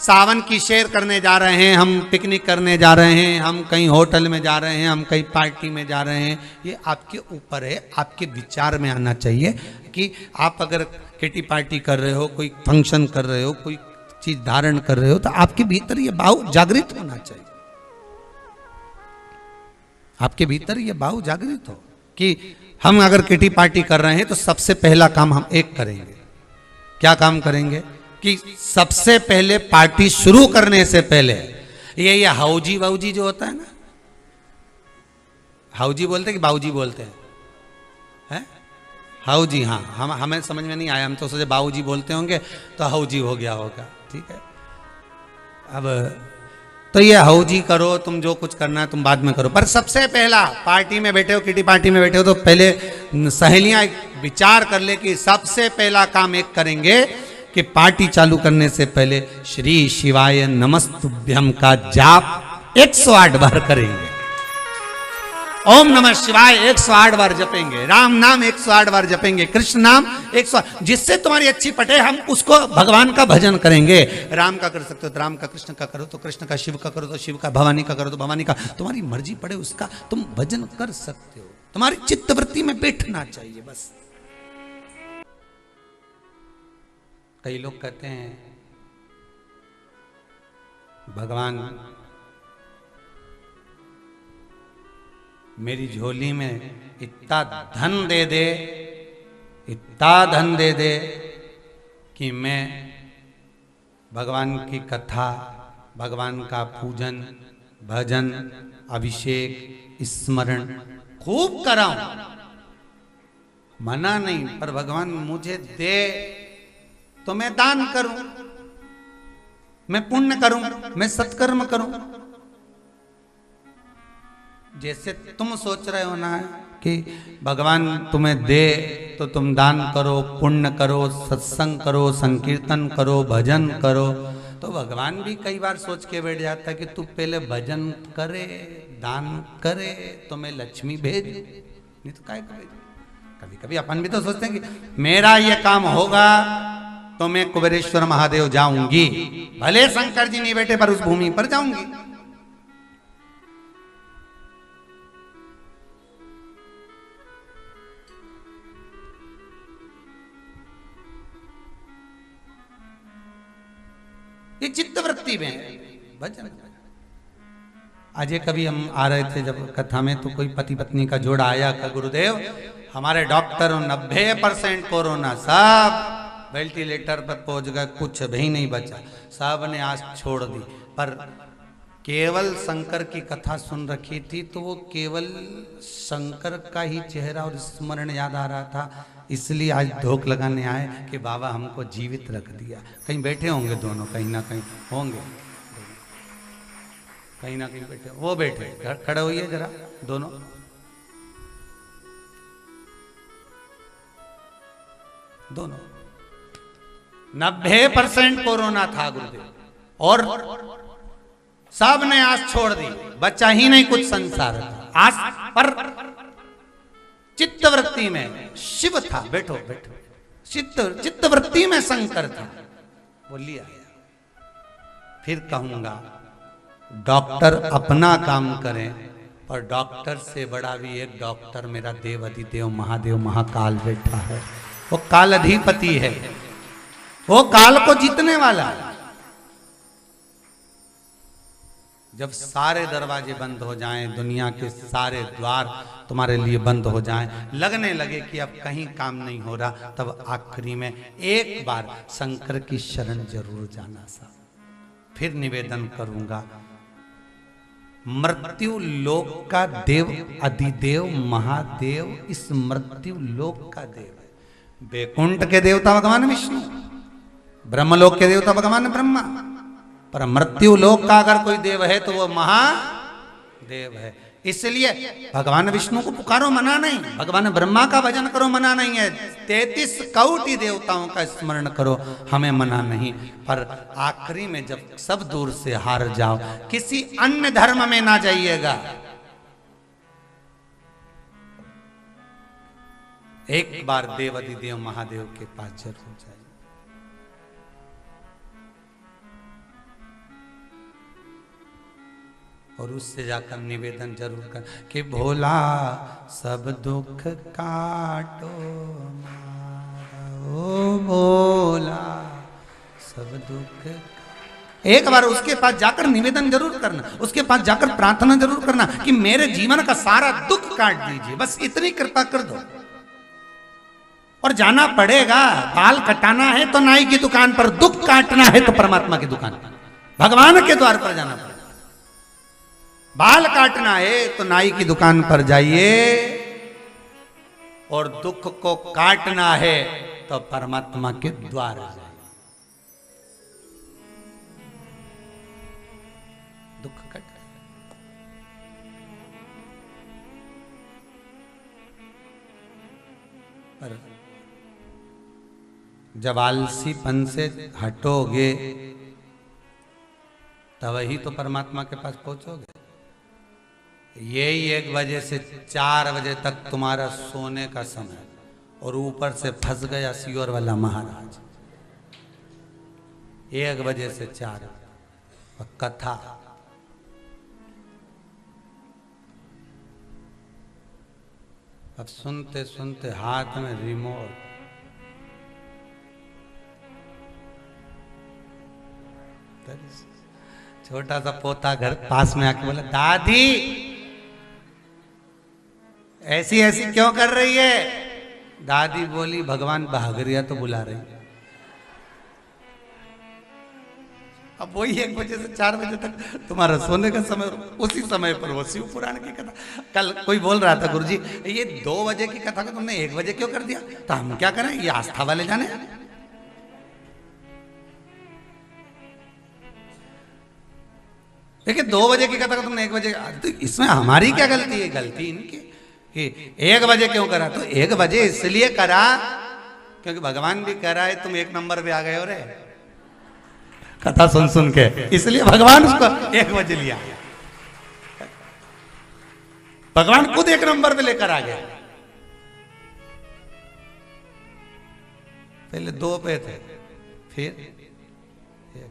सावन की शेर करने जा रहे हैं, हम पिकनिक करने जा रहे हैं, हम कहीं होटल में जा रहे हैं, हम कहीं पार्टी में जा रहे हैं, ये आपके ऊपर है। आपके विचार में आना चाहिए कि आप अगर किटी पार्टी कर रहे हो, कोई फंक्शन कर रहे हो, कोई चीज धारण कर रहे हो, तो आपके भीतर ये भाव जागृत होना चाहिए। आपके भीतर ये भाव जागृत हो कि हम अगर किटी पार्टी कर रहे हैं तो सबसे पहला काम हम एक करेंगे। क्या काम करेंगे? कि सबसे पहले पार्टी शुरू करने से पहले ये हाउजी बाऊजी जो होता है ना, हाउजी बोलते हैं कि बाऊजी बोलते हैं? हाउजी, हाँ, हमें समझ में नहीं आया, हम तो सोचे बाऊजी बोलते होंगे तो हाउजी हो गया होगा। ठीक है, अब तो ये हाउजी करो, तुम जो कुछ करना है तुम बाद में करो, पर सबसे पहला पार्टी में बैठे हो, किटी पार्टी में बैठे हो, तो पहले सहेलियां विचार कर ले कि सबसे पहला काम एक करेंगे कि पार्टी चालू करने से पहले श्री शिवाय नमस्तुभ्यम का जाप 108 बार करेंगे। ओम नमः शिवाय 108 बार जपेंगे, राम नाम 108 बार जपेंगे, कृष्ण नाम 108, जिससे तुम्हारी अच्छी पटे हम उसको भगवान का भजन करेंगे। राम का कर सकते हो तो राम का, कृष्ण का करो तो कृष्ण का, शिव का करो तो शिव का, भवानी का करो तो भवानी का, तुम्हारी मर्जी पड़े उसका तुम भजन कर सकते हो। तुम्हारी चित्तवृत्ति में बैठना चाहिए बस। कई लोग कहते हैं भगवान मेरी झोली में इतना धन दे दे, इतना धन दे दे कि मैं भगवान की कथा, भगवान का पूजन, भजन, अभिषेक, स्मरण खूब कराऊं। मना नहीं, पर भगवान मुझे दे तो मैं दान करूं, मैं पुण्य करूं, मैं सत्कर्म करूं। जैसे तुम सोच रहे हो ना कि भगवान तुम्हें दे तो तुम दान करो, पुण्य करो, सत्संग करो, संकीर्तन करो, भजन करो, तो भगवान भी कई बार सोच के बैठ जाता है कि तू पहले भजन करे, दान करे तो मैं लक्ष्मी भेज, नहीं तो काय भेज। कभी कभी अपन भी तो सोचते हैं कि मेरा ये काम होगा तो मैं कुबेरेश्वर महादेव जाऊंगी, भले शंकर जी नहीं बैठे पर उस भूमि पर जाऊंगी। ये चित्तवृत्ति में भजन। आज कभी हम आ रहे थे जब कथा में, तो कोई पति पत्नी का जोड़ा आया का गुरुदेव हमारे डॉक्टर 90% कोरोना, सब वेंटिलेटर पर पहुंच गए, कुछ भी नहीं बचा, सब ने आस छोड़ दी। पर केवल शंकर की कथा सुन रखी थी तो वो केवल शंकर का ही चेहरा और स्मरण याद आ रहा था, इसलिए आज धोख लगाने आए कि बाबा हमको जीवित रख दिया। कहीं बैठे होंगे दोनों, कहीं ना कहीं होंगे, कहीं ना कहीं बैठे, वो बैठे, खड़े होइए जरा दोनों। दोनों 90% कोरोना था गुरुदेव, और सब ने आस छोड़ दी, बचा ही नहीं कुछ संसार था। आस पर चित्तवृत्ति में शिव था, बैठो बैठो, चित्तवृत्ति में शंकर था, वो लिया। फिर कहूंगा डॉक्टर अपना काम करें, और डॉक्टर से बड़ा भी एक डॉक्टर मेरा देव अधिदेव महादेव महाकाल बैठा है। वो काल अधिपति है, वो काल को जीतने वाला है। जब सारे दरवाजे बंद हो जाएं, दुनिया के सारे द्वार तुम्हारे लिए बंद हो जाएं, लगने लगे कि अब कहीं काम नहीं हो रहा, तब आखिरी में एक बार शंकर की शरण जरूर जाना सा। फिर निवेदन करूंगा, मृत्यु लोक का देव अधिदेव महादेव इस मृत्यु लोक का देव है। वैकुंठ के देवता भगवान विष्णु, ब्रह्मलोक के देवता भगवान ब्रह्मा, पर मृत्यु लोक का अगर कोई देव है तो वो महादेव है। इसलिए भगवान विष्णु को पुकारो, मना नहीं। भगवान ब्रह्मा का भजन करो, मना नहीं है। 33 कोटि देवताओं का स्मरण करो, हमें मना नहीं। पर आखिरी में जब सब दूर से हार जाओ, किसी अन्य धर्म में ना जाइएगा। एक बार देव अधिदेव महादेव के पास जरूर जाइए। और उससे जाकर निवेदन जरूर कर कि भोला सब दुख काटो ओ भोला सब दुख। एक बार उसके पास जाकर निवेदन जरूर करना, उसके पास जाकर प्रार्थना जरूर करना कि मेरे जीवन का सारा दुख काट दीजिए, बस इतनी कृपा कर दो। और जाना पड़ेगा, बाल कटाना है तो नाई की दुकान पर, दुख काटना है तो परमात्मा की दुकान पर, भगवान के द्वार पर जाना पड़ेगा। बाल काटना है तो नाई की दुकान पर जाइए, और दुख को काटना है तो परमात्मा के द्वार जाइए। दुख कट, पर जब आलसीपन से हटोगे तब ही तो परमात्मा के पास पहुंचोगे। यही 1 बजे से 4 बजे तक तुम्हारा सोने का समय, और ऊपर से फंस गया सियोर वाला महाराज। 1 बजे से 4 और कथा। अब सुनते सुनते हाथ में रिमोट, छोटा सा पोता घर पास में आके बोला, दादी ऐसी ऐसी क्यों कर रही है? दादी बोली, भगवान भागरिया तो बुला रही। अब वही 1 बजे से 4 बजे तक तुम्हारा सोने का समय, उसी समय पर वो शिव पुराण की कथा। कल कोई बोल रहा था, गुरुजी ये 2 बजे की कथा को तुमने 1 बजे क्यों कर दिया? तो हम क्या करें, ये आस्था वाले जाने। देखिए 2 बजे की कथा को तुमने 1 बजे, तो इसमें हमारी क्या गलती है? गलती इनकी कि 1 बजे क्यों करा? तो 1 बजे इसलिए करा क्योंकि भगवान भी कह रहा है तुम 1 नंबर पे आ गए हो रे, कथा सुन सुन के, इसलिए भगवान उसको 1 बजे लिया। भगवान खुद 1 नंबर पे लेकर आ गया। पहले 2 पे थे, फिर 1।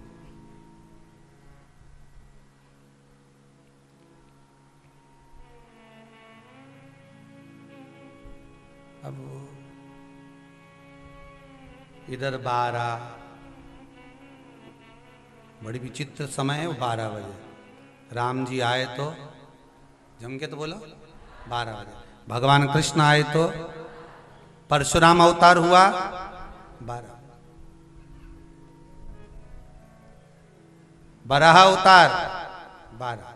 अब इधर 12, बड़ी विचित्र समय है वो 12 बजे। राम जी आए तो जम के तो बोलो 12 बजे। भगवान कृष्ण आए तो परशुराम अवतार हुआ 12, बराह अवतार 12,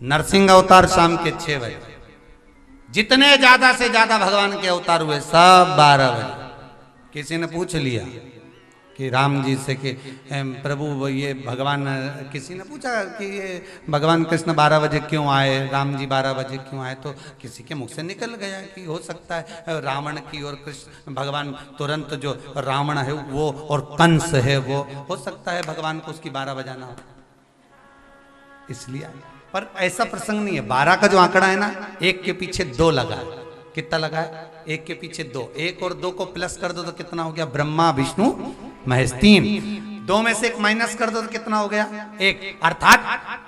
नरसिंह अवतार शाम के 6 बजे। जितने ज्यादा से ज्यादा भगवान के अवतार हुए सब 12 बजे। किसी ने पूछ लिया कि राम जी से कि प्रभु ये भगवान, किसी ने पूछा कि ये भगवान कृष्ण 12 बजे क्यों आए, राम जी 12 बजे क्यों आए? तो किसी के मुख से निकल गया कि हो सकता है रावण की और कृष्ण भगवान तुरंत, जो रावण है वो और कंस है वो, हो सकता है भगवान को उसकी 12 बजाना हो। इसलिए आया। पर ऐसा प्रसंग नहीं है। 12 का जो आंकड़ा है ना, एक के पीछे 2 लगा है। कितना लगा है? एक के पीछे 2। 1 और 2 को प्लस कर दो तो कितना हो गया? ब्रह्मा विष्णु महेश 3। 2 में से 1 माइनस कर दो तो कितना हो गया? 1। अर्थात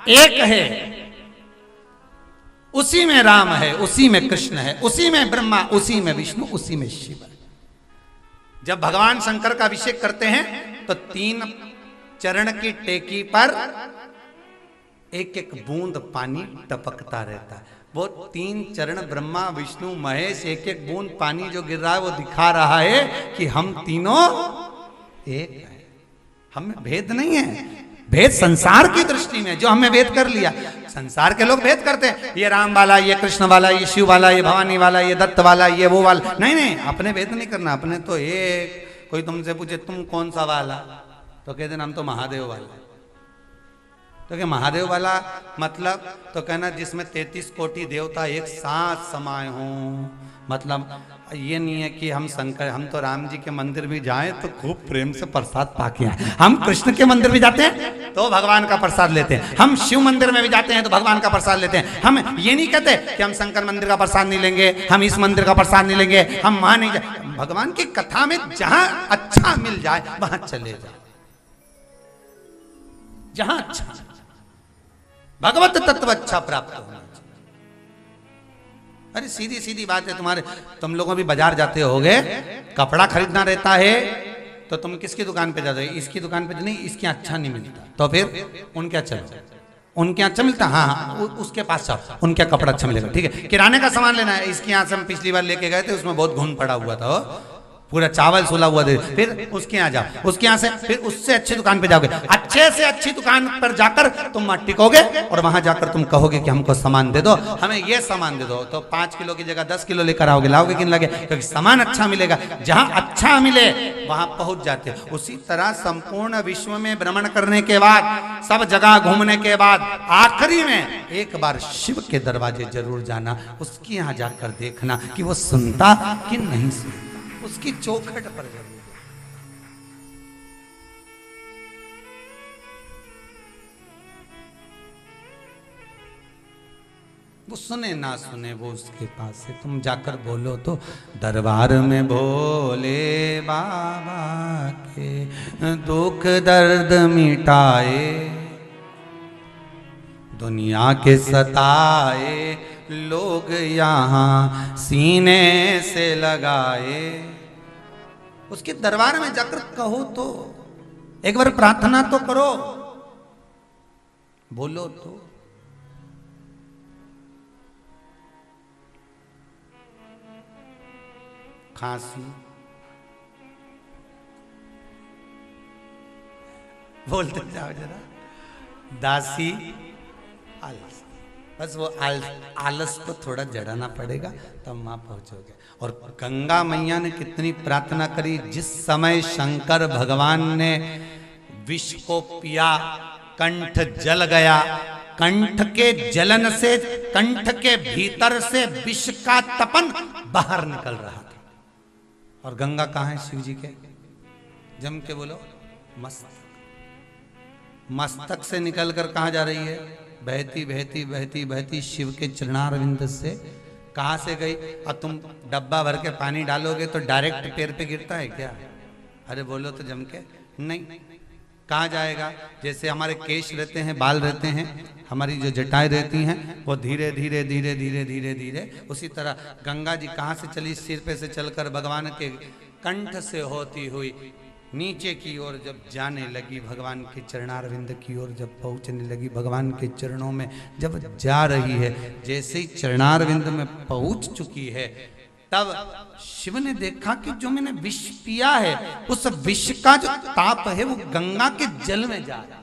1 है, उसी में राम है, उसी में कृष्ण है, उसी में ब्रह्मा, उसी में विष्णु, उसी में शिव है। जब भगवान शंकर का अभिषेक करते हैं तो 3 चरण की टेकी पर एक एक बूंद पानी टपकता रहता है। वो 3 चरण ब्रह्मा विष्णु महेश, एक एक बूंद पानी जो गिर रहा है वो दिखा रहा है कि हम तीनों एक हैं। हमें भेद नहीं है। भेद संसार की दृष्टि में जो हमने भेद कर लिया। संसार के लोग भेद करते हैं, ये राम वाला, ये कृष्ण वाला, ये शिव वाला, ये भवानी वाला, ये दत्त वाला, ये वो वाला। नहीं नहीं, अपने भेद नहीं करना। अपने तो एक। कोई तुमसे पूछे तुम कौन सा वाला, तो कहते हम तो महादेव वाला। तो क्या महादेव वाला मतलब? तो कहना जिसमें 33 कोटि देवता एक साथ समाये हों। मतलब ये नहीं है कि हम शंकर, हम तो राम जी के मंदिर भी जाएं तो खूब प्रेम से प्रसाद पाके आए। हम कृष्ण के मंदिर भी जाते हैं तो भगवान का प्रसाद लेते हैं। हम शिव मंदिर में भी जाते हैं तो भगवान का प्रसाद लेते हैं। हम ये नहीं कहते कि हम शंकर मंदिर का प्रसाद नहीं लेंगे, हम इस मंदिर का प्रसाद नहीं लेंगे, हम वहां नहीं जाए। भगवान की कथा में जहां अच्छा मिल जाए वहां चले जाओ, जहां अच्छा भगवत तत्व अच्छा प्राप्त होना। अरे सीधी सीधी बात है। तुम लोगों भी बाजार जाते होगे, कपड़ा खरीदना रहता है तो तुम किसकी दुकान पे जाते हो? इसकी दुकान पे नहीं, इसके अच्छा नहीं मिलता तो फिर उनके अच्छा चलो, उनके अच्छा मिलता। हाँ हाँ, उसके पास जाओ, उनके कपड़ा अच्छा मिलेगा। ठीक है, किराने का सामान लेना है, इसके यहाँ से हम पिछली बार लेके गए थे, उसमें बहुत घुन पड़ा हुआ था, पूरा चावल सुला हुआ दे। फिर उसके यहाँ जाओ, उसके यहाँ से फिर उससे अच्छी दुकान पे जाओगे, अच्छे से अच्छी दुकान पर जाकर तुम टिकोगे और वहां जाकर तुम कहोगे कि हमको सामान दे दो, हमें ये सामान दे दो। तो 5 किलो की जगह 10 किलो लेकर आओगे, लाओगे कि नहीं लगे? क्योंकि सामान अच्छा मिलेगा। जहां अच्छा मिले वहां पहुंच जाते हो। उसी तरह संपूर्ण विश्व में भ्रमण करने के बाद, सब जगह घूमने के बाद, आखिरी में एक बार शिव के दरवाजे जरूर जाना। उसके यहाँ जाकर देखना कि वो सुनता कि नहीं सुनता, उसकी चौखट पर जरूर। वो सुने ना सुने, वो उसके पास है। तुम जाकर बोलो तो दरबार में भोले बाबा के दुख दर्द मिटाए, दुनिया के सताए लोग यहाँ सीने से लगाए। उसके दरबार में जाकर कहो तो, एक बार प्रार्थना तो करो, बोलो तो। खांसी, बोलते जाओ जरा, दासी, आलस। बस वो आलस को थोड़ा जड़ाना पड़ेगा तब वहां पहुंचोगे। और गंगा मैया ने कितनी प्रार्थना करी। जिस समय शंकर भगवान ने विष को पिया, कंठ जल गया, कंठ के जलन से कंठ के भीतर से विष का तपन बाहर निकल रहा था। और गंगा कहाँ है शिव जी के? जम के बोलो, मस्तक। मस्तक से निकलकर कहाँ जा रही है? बहती बहती बहती बहती शिव के चरणारविंद से। कहाँ से गई? अब तुम डब्बा भर के पानी डालोगे तो डायरेक्ट पैर पे गिरता है क्या? अरे बोलो तो जम के, नहीं। कहाँ जाएगा? जैसे हमारे केश रहते हैं, बाल रहते हैं, हमारी जो जटाएं रहती हैं, वो धीरे धीरे धीरे धीरे धीरे धीरे, उसी तरह गंगा जी कहाँ से चली? सिर पे से चलकर भगवान के कंठ से होती हुई नीचे की ओर जब जाने लगी, भगवान के चरणारविंद की ओर जब पहुंचने लगी, भगवान के चरणों में जब जा रही है, जैसे ही चरणारविंद में पहुंच चुकी है, तब शिव ने देखा कि जो मैंने विष पिया है, उस विष का जो ताप है वो गंगा के जल में जा रहा है।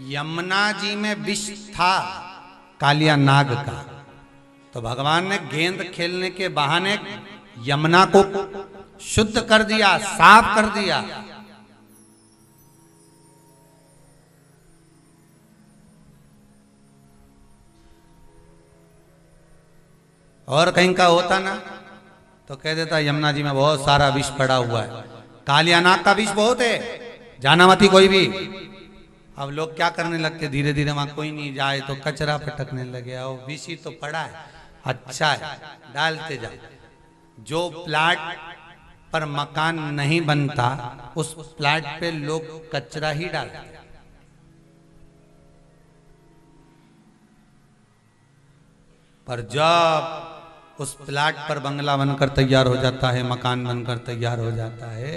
यमुना जी में विष था कालिया नाग का, तो भगवान ने गेंद खेलने के बहाने यमुना को शुद्ध कर दिया, साफ कर दिया। और कहीं का होता ना तो कह देता यमुना जी में बहुत सारा विष पड़ा हुआ है, कालिया नाग का विष बहुत है, जाना मत ही कोई भी। अब लोग क्या करने लगते, धीरे धीरे वहां कोई नहीं जाए तो कचरा पटकने लगे, और विष ही तो पड़ा है, अच्छा है डालते जाओ। जो प्लाट पर मकान नहीं बनता उस प्लाट पे लोग कचरा ही डालते हैं। पर जब उस प्लाट पर बंगला बनकर तैयार हो जाता है, मकान बनकर तैयार हो जाता है,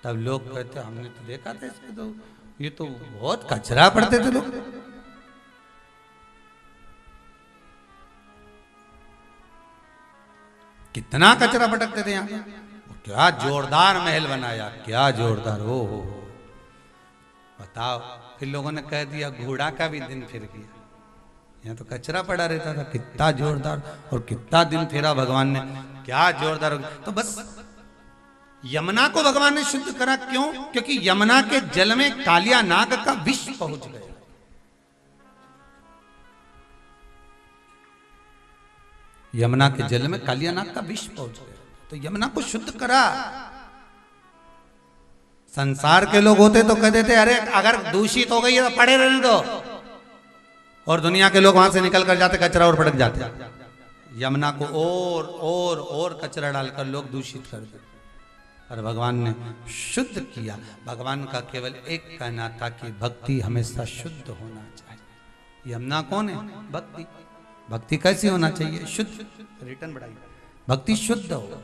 तब लोग कहते हमने तो देखा था इसमें तो ये तो बहुत कचरा पड़ते थे लोग। कितना कचरा पटकते थे यहाँ, क्या जोरदार महल बनाया, क्या जोरदार हो बताओ। फिर लोगों ने कह दिया घोड़ा का भी दिन फिर गया, यहाँ तो कचरा पड़ा रहता था, कितना जोरदार और कितना दिन फेरा भगवान ने, क्या जोरदार। तो बस यमुना को भगवान ने शुद्ध करा, क्यों? क्योंकि यमुना के जल में कालिया नाग का विष पहुंच गया। यमुना के जल में कालिया नाग का विष पहुंच गया, तो यमुना को शुद्ध करा। संसार के लोग होते तो कह देते अरे अगर दूषित हो गई है तो पड़े रहने दो, और दुनिया के लोग वहां से निकल कर जाते, कचरा और पटक जाते। यमुना को और कचरा डालकर लोग दूषित कर देते, और भगवान ने शुद्ध किया। भगवान का केवल एक कहना था कि भक्ति हमेशा शुद्ध होना चाहिए। यमुना कौन है? भक्ति। भक्ति कैसी होना चाहिए? शुद्ध। रिटर्न बढ़ाइए, भक्ति शुद्ध हो।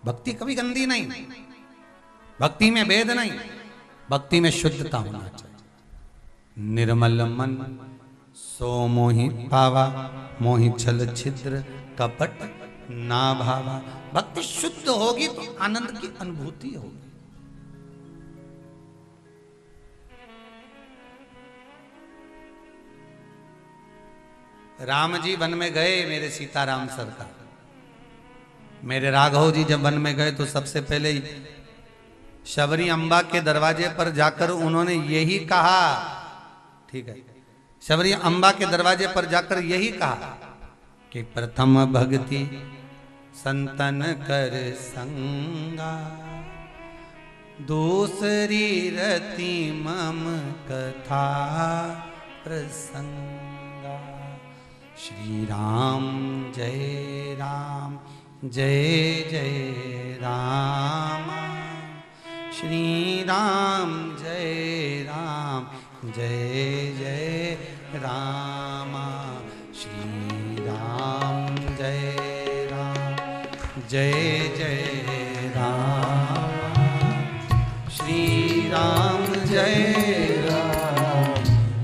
भक्ति कभी गंदी नहीं, भक्ति में भेद नहीं, भक्ति में शुद्धता होना चाहिए। निर्मल मन सो मोहि पावा, मोहि छल छिद्र कपट ना भावा। भक्ति शुद्ध होगी तो आनंद की अनुभूति होगी। राम जी वन में गए, मेरे सीताराम सरकार, मेरे राघव जी जब वन में गए तो सबसे पहले शबरी अम्बा के दरवाजे पर जाकर उन्होंने यही कहा, ठीक है, शबरी अम्बा के दरवाजे पर जाकर यही कहा कि प्रथम भक्ति संतन कर संगा, दूसरी रति मम कथा प्रसंगा। श्री राम जय राम जय जय राम, श्री राम जय राम जय जय राम, श्री राम जय राम जय जय राम, श्री राम जय राम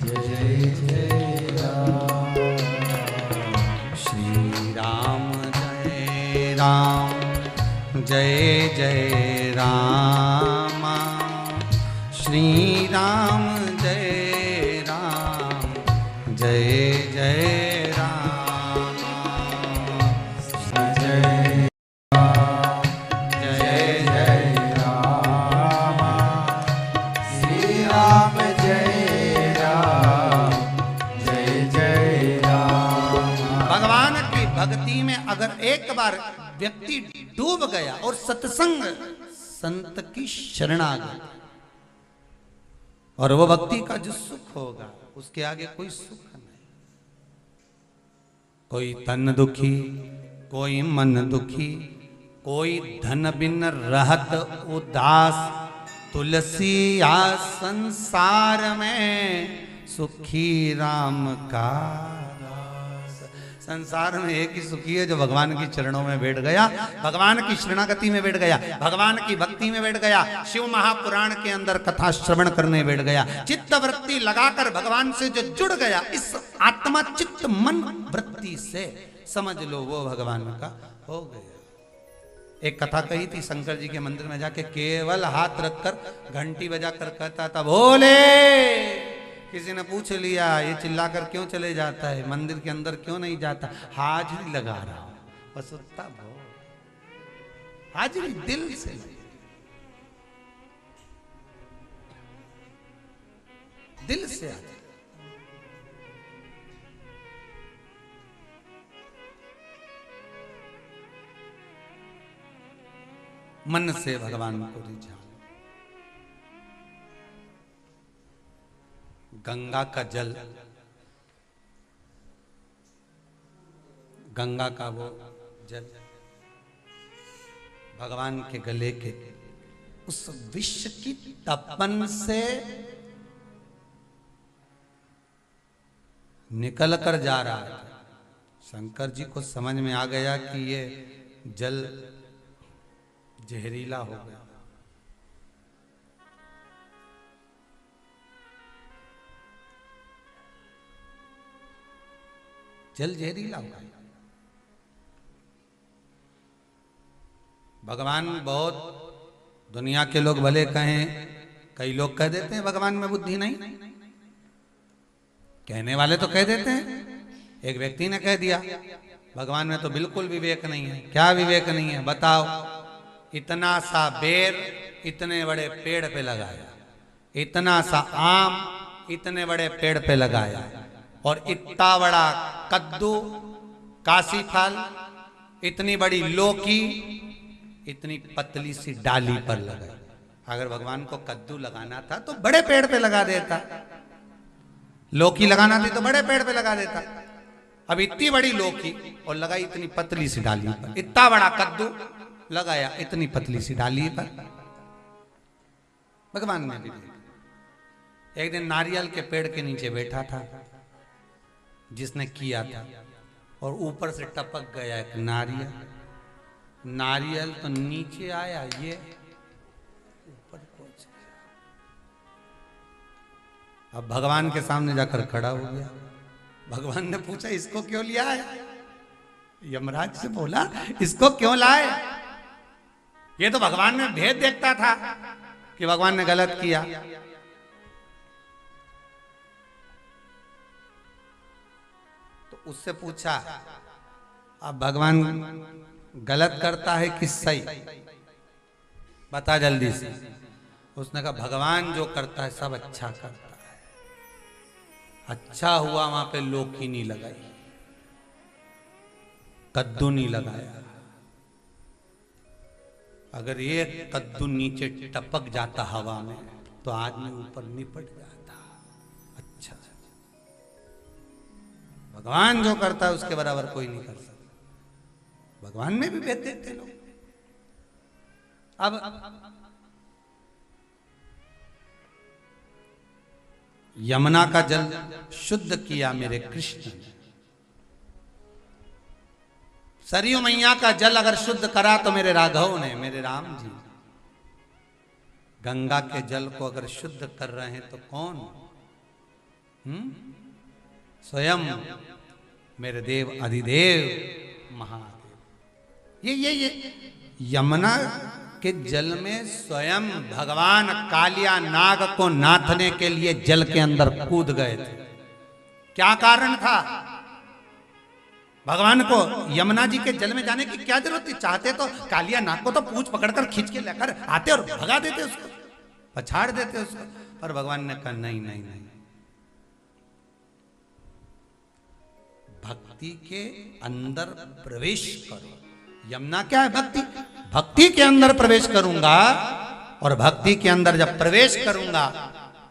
जय जय राम, श्री राम जय राम जय जय राम, श्री राम जय राम जय जय राम, जय जय जय राम, श्री राम जय राम जय जय राम। भगवान की भक्ति में अगर एक बार व्यक्ति डूब गया और सत्संग संत की शरण आ गई, और वो भक्ति का जो सुख होगा उसके आगे कोई सुख नहीं। कोई तन दुखी, कोई मन दुखी, कोई धन बिन रहत उदास, तुलसी आ संसार में सुखी राम का दास। संसार में एक ही सुखी है जो भगवान की चरणों में बैठ गया, भगवान की शरणागति में बैठ गया, भगवान की भक्ति में बैठ गया, शिव महापुराण के अंदर कथा श्रवण करने बैठ गया, चित्त वृत्ति लगाकर भगवान से जो जुड़ गया, इस आत्मा चित्त मन वृत्ति से समझ लो वो भगवान का हो गया। एक कथा कही थी, शंकर जी के मंदिर में जाके केवल हाथ रखकर घंटी बजाकर कहता था भोले। किसी ने पूछ लिया ये चिल्लाकर क्यों चले जाता है, मंदिर के अंदर क्यों नहीं जाता? हाजिरी लगा रहा हूं, बस उतना भो, हाजिरी दिल से, दिल से। मन से भगवान को रिझाओ। गंगा का जल, गंगा का वो जल भगवान के गले के उस विष की तपन से निकल कर जा रहा है। शंकर जी को समझ में आ गया कि ये जल जहरीला हो गया। जल जहरीला हो गया। भगवान बहुत, दुनिया के लोग भले कहें, कई लोग कह देते हैं भगवान में बुद्धि नहीं, कहने वाले तो कह देते हैं। एक व्यक्ति ने कह दिया भगवान में तो बिल्कुल विवेक नहीं है। क्या विवेक नहीं है बताओ? इतना सा बेर इतने बड़े पेड़ पे लगाया, इतना सा आम इतने बड़े पेड़ पे लगाया, और इतना बड़ा कद्दू, काशी फल, इतनी बड़ी लौकी इतनी पतली सी डाली पर लगाई। अगर भगवान को कद्दू लगाना था तो बड़े पेड़ पे लगा देता, लौकी लगाना थी तो बड़े पेड़ पे लगा देता। अब इतनी बड़ी लौकी और लगाई इतनी पतली सी डाली पर, इतना बड़ा कद्दू लगाया इतनी पतली सी डाली पर। भगवान ने भी एक दिन नारियल के पेड़ के नीचे बैठा था जिसने किया था, और ऊपर से टपक गया एक नारियल। नारियल तो नीचे आया, ये ऊपर पहुंच गया। अब भगवान के सामने जाकर खड़ा हो गया। भगवान ने पूछा इसको क्यों लिया है? यमराज से बोला इसको क्यों लाए? ये तो भगवान में भेद देखता था कि भगवान ने गलत किया। तो उससे पूछा अब भगवान गलत करता है कि सही, बता जल्दी से। उसने कहा भगवान जो करता है सब अच्छा करता है। अच्छा हुआ वहां पे लौकी नहीं लगाई, कद्दू नहीं लगाया। अगर ये कद्दू नीचे टपक जाता हवा में तो आदमी ऊपर निपट जाता। अच्छा, भगवान जो करता है उसके बराबर कोई नहीं कर सकता। भगवान में भी भेद देते लोग। अब यमुना का जल शुद्ध किया मेरे कृष्ण ने। सरयू मैया का जल अगर शुद्ध करा तो मेरे राघव ने, मेरे राम जी। गंगा के जल को अगर शुद्ध कर रहे हैं तो कौन? स्वयं मेरे देव अधिदेव महादेव। ये यमुना के जल में स्वयं भगवान कालिया नाग को नाथने के लिए जल के अंदर कूद गए थे। क्या कारण था? भगवान को यमुना जी के जल में जाने की क्या जरूरत थी? चाहते तो कालिया नाग को तो पूंछ पकड़कर खींच के लेकर आते और भगा देते उसको, पछाड़ देते उसको। पर भगवान ने कहा नहीं नहीं नहीं, भक्ति के अंदर प्रवेश करो। यमुना क्या है? भक्ति। भक्ति के अंदर प्रवेश करूंगा, और भक्ति के अंदर जब प्रवेश करूंगा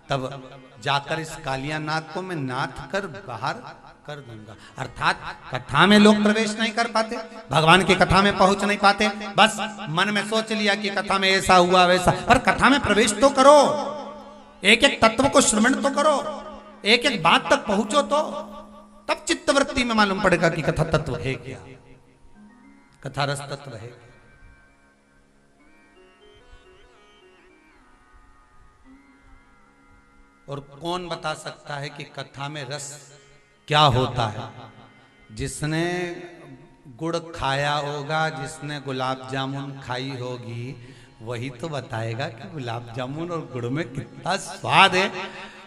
तब जाकर इस कालिया नाग को मैं नाथ कर बाहर कर दूंगा। अर्थात कथा में लोग प्रवेश नहीं कर पाते, भगवान की कथा में पहुंच नहीं पाते। बस मन में सोच लिया कि कथा में ऐसा हुआ वैसा, पर कथा में प्रवेश तो करो, एक एक तत्व को श्रवण तो करो, एक एक बात तक पहुंचो, तो तब चित्तवृत्ति में मालूम पड़ेगा कि कथा तत्व है क्या, कथा रस तत्व है। और कौन बता सकता है कि कथा में रस क्या होता है? जिसने गुड़ खाया होगा, जिसने गुलाब जामुन खाई होगी, वही तो बताएगा कि गुलाब जामुन और गुड़ में कितना स्वाद है।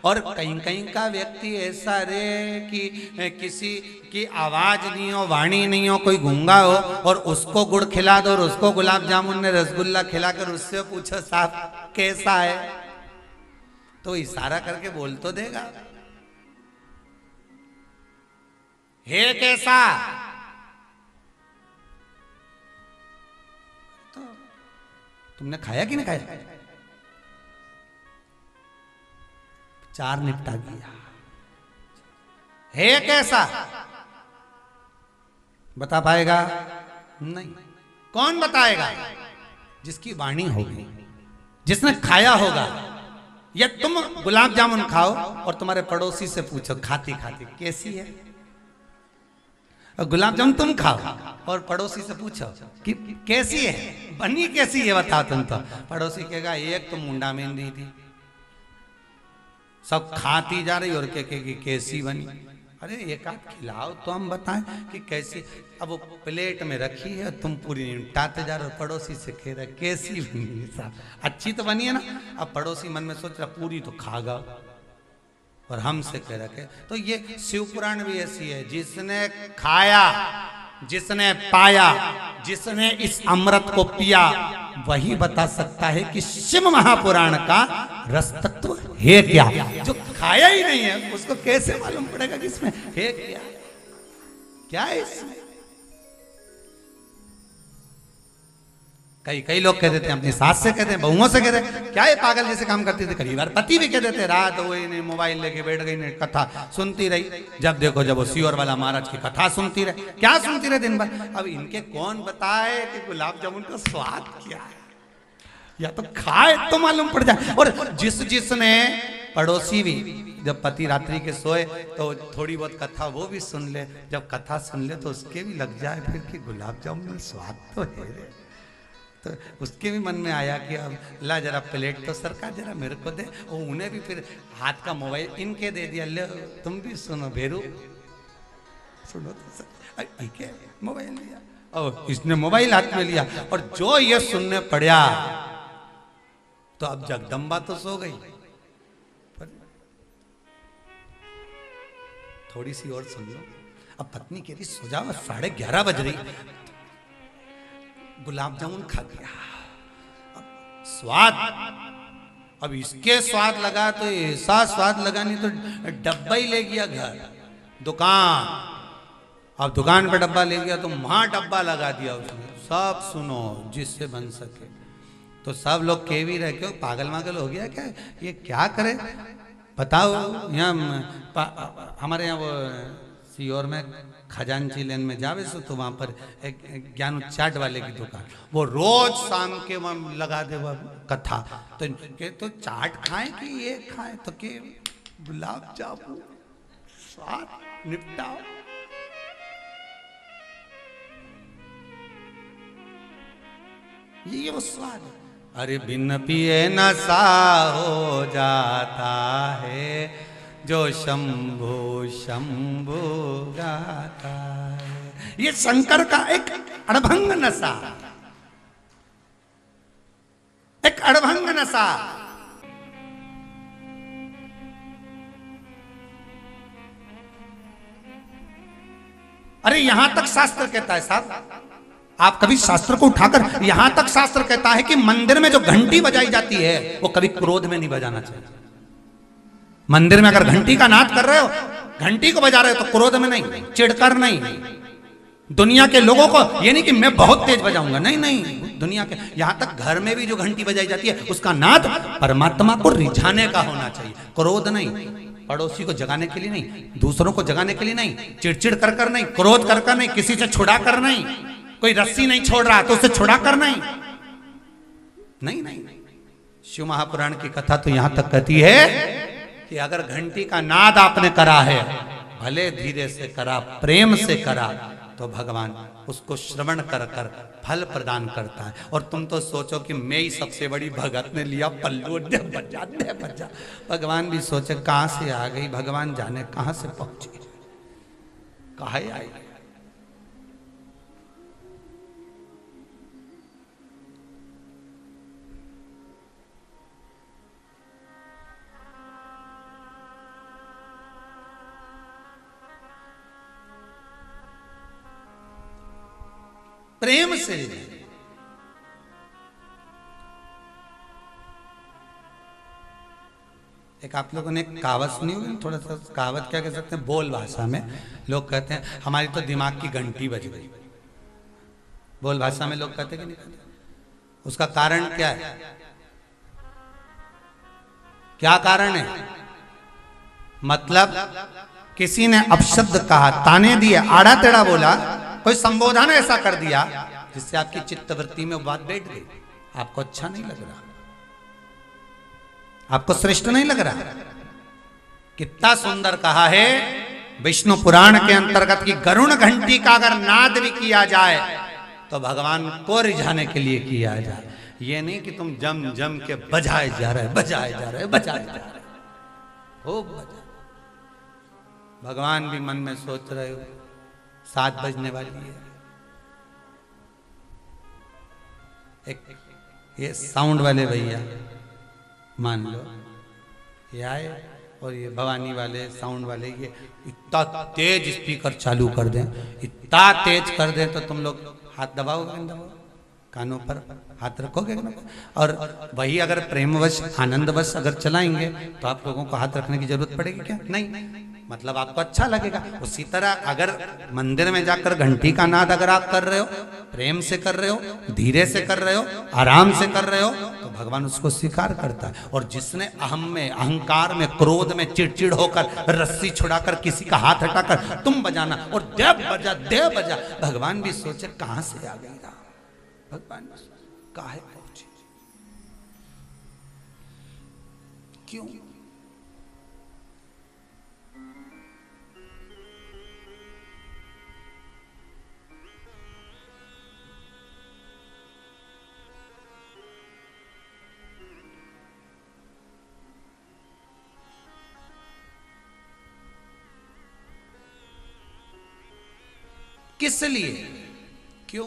और कहीं कहीं का व्यक्ति ऐसा रे कि किसी की आवाज नहीं हो, वाणी नहीं हो, कोई गूंगा हो, और उसको गुड़ खिला दो और उसको गुलाब जामुन ने रसगुल्ला खिलाकर उससे पूछो साहब कैसा है, तो इशारा करके बोल तो देगा, हे कैसा। तो तुमने खाया कि नहीं खाया? 4 निपटा दिया। है कैसा बता पाएगा? नहीं। कौन बताएगा? जिसकी वाणी होगी, जिसने खाया होगा। या तुम गुलाब जामुन खाओ और तुम्हारे पड़ोसी से पूछो खाती खाती कैसी है, और गुलाब जामुन तुम खाओ और पड़ोसी से पूछो कि कैसी है, बनी कैसी है बताओ तुम। तो पड़ोसी कहेगा एक तो मुंडा में दी थी, सब खाती जा रही और कहेगी कैसी बनी। अरे एक आध खिलाओ तो हम बताएं कि कैसी। अब वो प्लेट में रखी है, तुम पूरी निपटाते जा रहे हो, पड़ोसी से कह रहे कैसी बनी है साहब, अच्छी तो बनी है ना। अब पड़ोसी मन में सोच रहा पूरी तो खागा, और हमसे कह रखे। तो ये शिव पुराण भी ऐसी है, जिसने खाया, जिसने पाया, जिसने इस अमृत को पिया, वही बता सकता है कि शिव महापुराण का रस तत्व है क्या। जो खाया ही नहीं है उसको कैसे मालूम पड़ेगा कि इसमें है क्या, क्या है इसमें। कई लोग कह देते हैं, अपनी सास से कहते हैं, बहुओं से कहते हैं, क्या ये पागल जैसे काम करती थी। कई बार पति भी कह देते हैं, रात हुई नहीं मोबाइल लेके बैठ गई, नहीं कथा सुनती रही। जब देखो जब वो सियोर वाला महाराज की कथा सुनती रहे, क्या सुनती रहे दिन भर। अब इनके कौन बताए कि गुलाब जामुन का स्वाद क्या है, या तो खाए तो मालूम पड़ जाए। और जिसने पड़ोसी भी जब पति रात्रि के सोए तो थोड़ी बहुत कथा वो भी सुन ले, जब कथा सुन ले तो उसके भी लग जाए फिर कि गुलाब जामुन में स्वाद तो है। तो उसके भी मन में आया कि अब ला जरा प्लेट तो सरकार जरा मेरे को दे। और उन्हें भी फिर हाथ का मोबाइल इनके दे दिया, ले तुम भी सुनो भेरू, सुनो तो क्या मोबाइल लिया, और इसने मोबाइल हाथ में लिया। और जो ये सुनने पड़ा तो अब जगदम्बा तो सो गई, पर थोड़ी सी और सुन लो। अब पत्नी कह रही सो जाओ, 11:30 बज रही, गुलाब जामुन खा गया। अब स्वाद, अब इसके स्वाद लगा तो ऐसा स्वाद लगा, नहीं तो डब्बा ही ले गया घर, दुकान। अब दुकान पे डब्बा ले गया तो वहां डब्बा लगा दिया उसने, सब सुनो जिससे बन सके। तो सब लोग कह भी रहे क्यों पागल मागल हो गया क्या, ये क्या करे बताओ। यहाँ हमारे यहाँ वो सीहोर में खजांची लेन में जावे सो तो वहां पर एक ज्ञान चाट वाले की दुकान, वो रोज शाम के वहां लगा दे वो कथा। तो चाट खाएं कि ये खाएं, तो के गुलाब जामुन स्वाद निपटाओ। ये वो स्वाद। अरे बिन पिए नशा हो जाता है, जो शंभु शंभु गाता है। ये शंकर का एक अड़भंग नशा, एक अड़भंग नशा। अरे यहां तक शास्त्र कहता है साहब, आप कभी शास्त्र को उठाकर, यहां तक शास्त्र कहता है कि मंदिर में जो घंटी बजाई जाती है वो कभी क्रोध में नहीं बजाना चाहिए। मंदिर में अगर घंटी का नाद कर रहे हो, घंटी को बजा रहे हो तो क्रोध में नहीं, चिढ़कर नहीं। दुनिया के लोगों को ये नहीं कि मैं बहुत तेज बजाऊंगा, नहीं नहीं। दुनिया के यहां तक घर में भी जो घंटी बजाई जाती है उसका नाद परमात्मा को रिझाने का होना चाहिए, क्रोध नहीं। पड़ोसी को जगाने के लिए नहीं, दूसरों को जगाने के लिए नहीं, चिड़चिड़ कर कर नहीं, क्रोध कर कर नहीं, किसी से छुड़ा कर नहीं। कोई रस्सी नहीं छोड़ रहा तो उसे छुड़ा कर नहीं, नहीं नहीं। शिव महापुराण की कथा तो यहां तक कहती है कि अगर घंटी का नाद आपने करा है, भले धीरे से करा, प्रेम से करा, तो भगवान उसको श्रवण कर कर फल प्रदान करता है। और तुम तो सोचो कि मैं ही सबसे बड़ी भगत ने लिया पल्लू, बजा। भगवान भी सोचे कहां से आ गई, भगवान जाने कहां से पहुंची, कहा आई। प्रेम से। एक आप लोगों ने कहावत सुनी होगी, थोड़ा सा कहावत क्या कह सकते हैं, बोल भाषा में लोग कहते हैं हमारी तो दिमाग की घंटी बज गई। बोल भाषा में लोग कहते कि नहीं कहते, उसका कारण क्या है? क्या कारण है? मतलब किसी ने अपशब्द कहा, ताने दिए, आड़ा टेढ़ा बोला, कोई संबोधन ऐसा कर दिया जिससे आपकी चित्तवृत्ति में बात बैठ गई, आपको अच्छा नहीं लग रहा, आपको श्रेष्ठ नहीं लग रहा। कितना सुंदर कहा है विष्णु पुराण के अंतर्गत की गरुण घंटी का अगर नाद भी किया जाए तो भगवान को रिझाने के लिए किया जाए, ये नहीं कि तुम जम जम के बजाए जा रहे, बजाए जा रहे, बजाए जा रहे हो बजा। भगवान भी मन में सोच रहे हो 7 बजने वाली है। एक ये साउंड वाले भैया मान लो ये आए और ये भवानी वाले साउंड वाले ये इतना तेज स्पीकर चालू कर दें, इतना तेज कर दें तो तुम लोग हाथ दबाओगे नहीं दबाओ, कानों पर हाथ रखोगे ना? और वही अगर प्रेमवश आनंदवश अगर चलाएंगे तो आप लोगों को हाथ रखने की जरूरत पड़ेगी क्या? नहीं, मतलब आपको अच्छा लगेगा। उसी तरह अगर मंदिर में जाकर घंटी का नाद अगर आप कर रहे हो, प्रेम से कर रहे हो, धीरे से कर रहे हो, आराम से कर रहे हो, तो भगवान उसको स्वीकार करता है। और जिसने अहम में, अहंकार में, क्रोध में चिड़चिड़ होकर रस्सी छुड़ाकर किसी का हाथ हटाकर तुम बजाना और देव बजा, भगवान भी सोचे कहां से आ गई, भगवान काहे पहुंचे, क्यों? किस लिए, क्यों?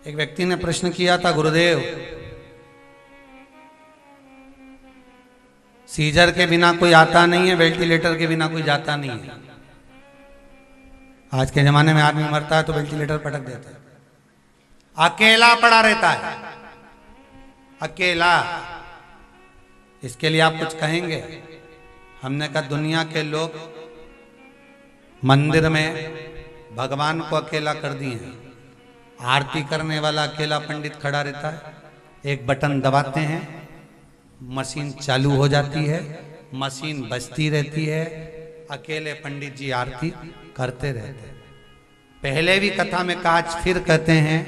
एक व्यक्ति ने प्रश्न किया था, गुरुदेव सीजर के बिना कोई आता नहीं है, वेंटिलेटर के बिना कोई जाता नहीं है। आज के जमाने में आदमी मरता है तो वेंटिलेटर पटक देता है, अकेला पड़ा रहता है, अकेला। इसके लिए आप कुछ कहेंगे? हमने कहा दुनिया के लोग मंदिर में भगवान को अकेला कर दिए हैं, आरती करने वाला अकेला पंडित खड़ा रहता है, एक बटन दबाते हैं, मशीन चालू हो जाती है, मशीन बजती रहती है, अकेले पंडित जी आरती करते रहते हैं। पहले भी कथा में कहा, फिर कहते हैं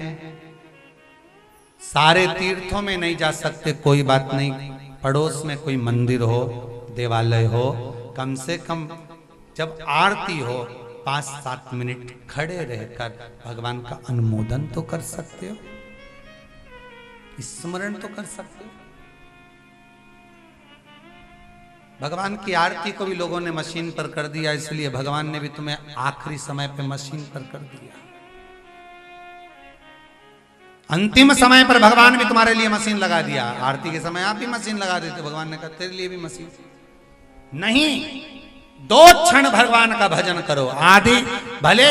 सारे तीर्थों में नहीं जा सकते, कोई बात नहीं, पड़ोस में कोई मंदिर हो, देवालय हो, कम से कम जब आरती हो 5-7 मिनट खड़े रहकर भगवान का अनुमोदन तो कर सकते हो, स्मरण तो कर सकते हो। भगवान की आरती को भी लोगों ने मशीन पर कर दिया, इसलिए भगवान ने भी तुम्हें आखिरी समय पे मशीन पर कर दिया। अंतिम समय पर भगवान भी तुम्हारे लिए मशीन लगा दिया। आरती के समय आप भी मशीन लगा देते, भगवान ने कहा तेरे लिए भी मशीन नहीं। 2 क्षण भगवान का भजन करो, आदि भले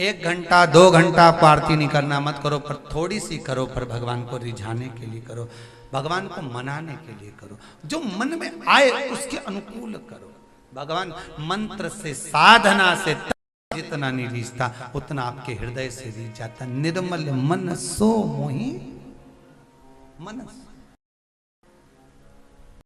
1 घंटा 2 घंटा आपको आरती नहीं करना, मत करो, पर थोड़ी सी करो, पर भगवान को रिझाने के लिए करो, भगवान को मनाने के लिए करो, जो मन में आए उसके अनुकूल करो। भगवान मंत्र से, साधना से जितना नहीं रिझता उतना आपके हृदय से रिझ जाता। निर्मल मन सो मोहि मनस।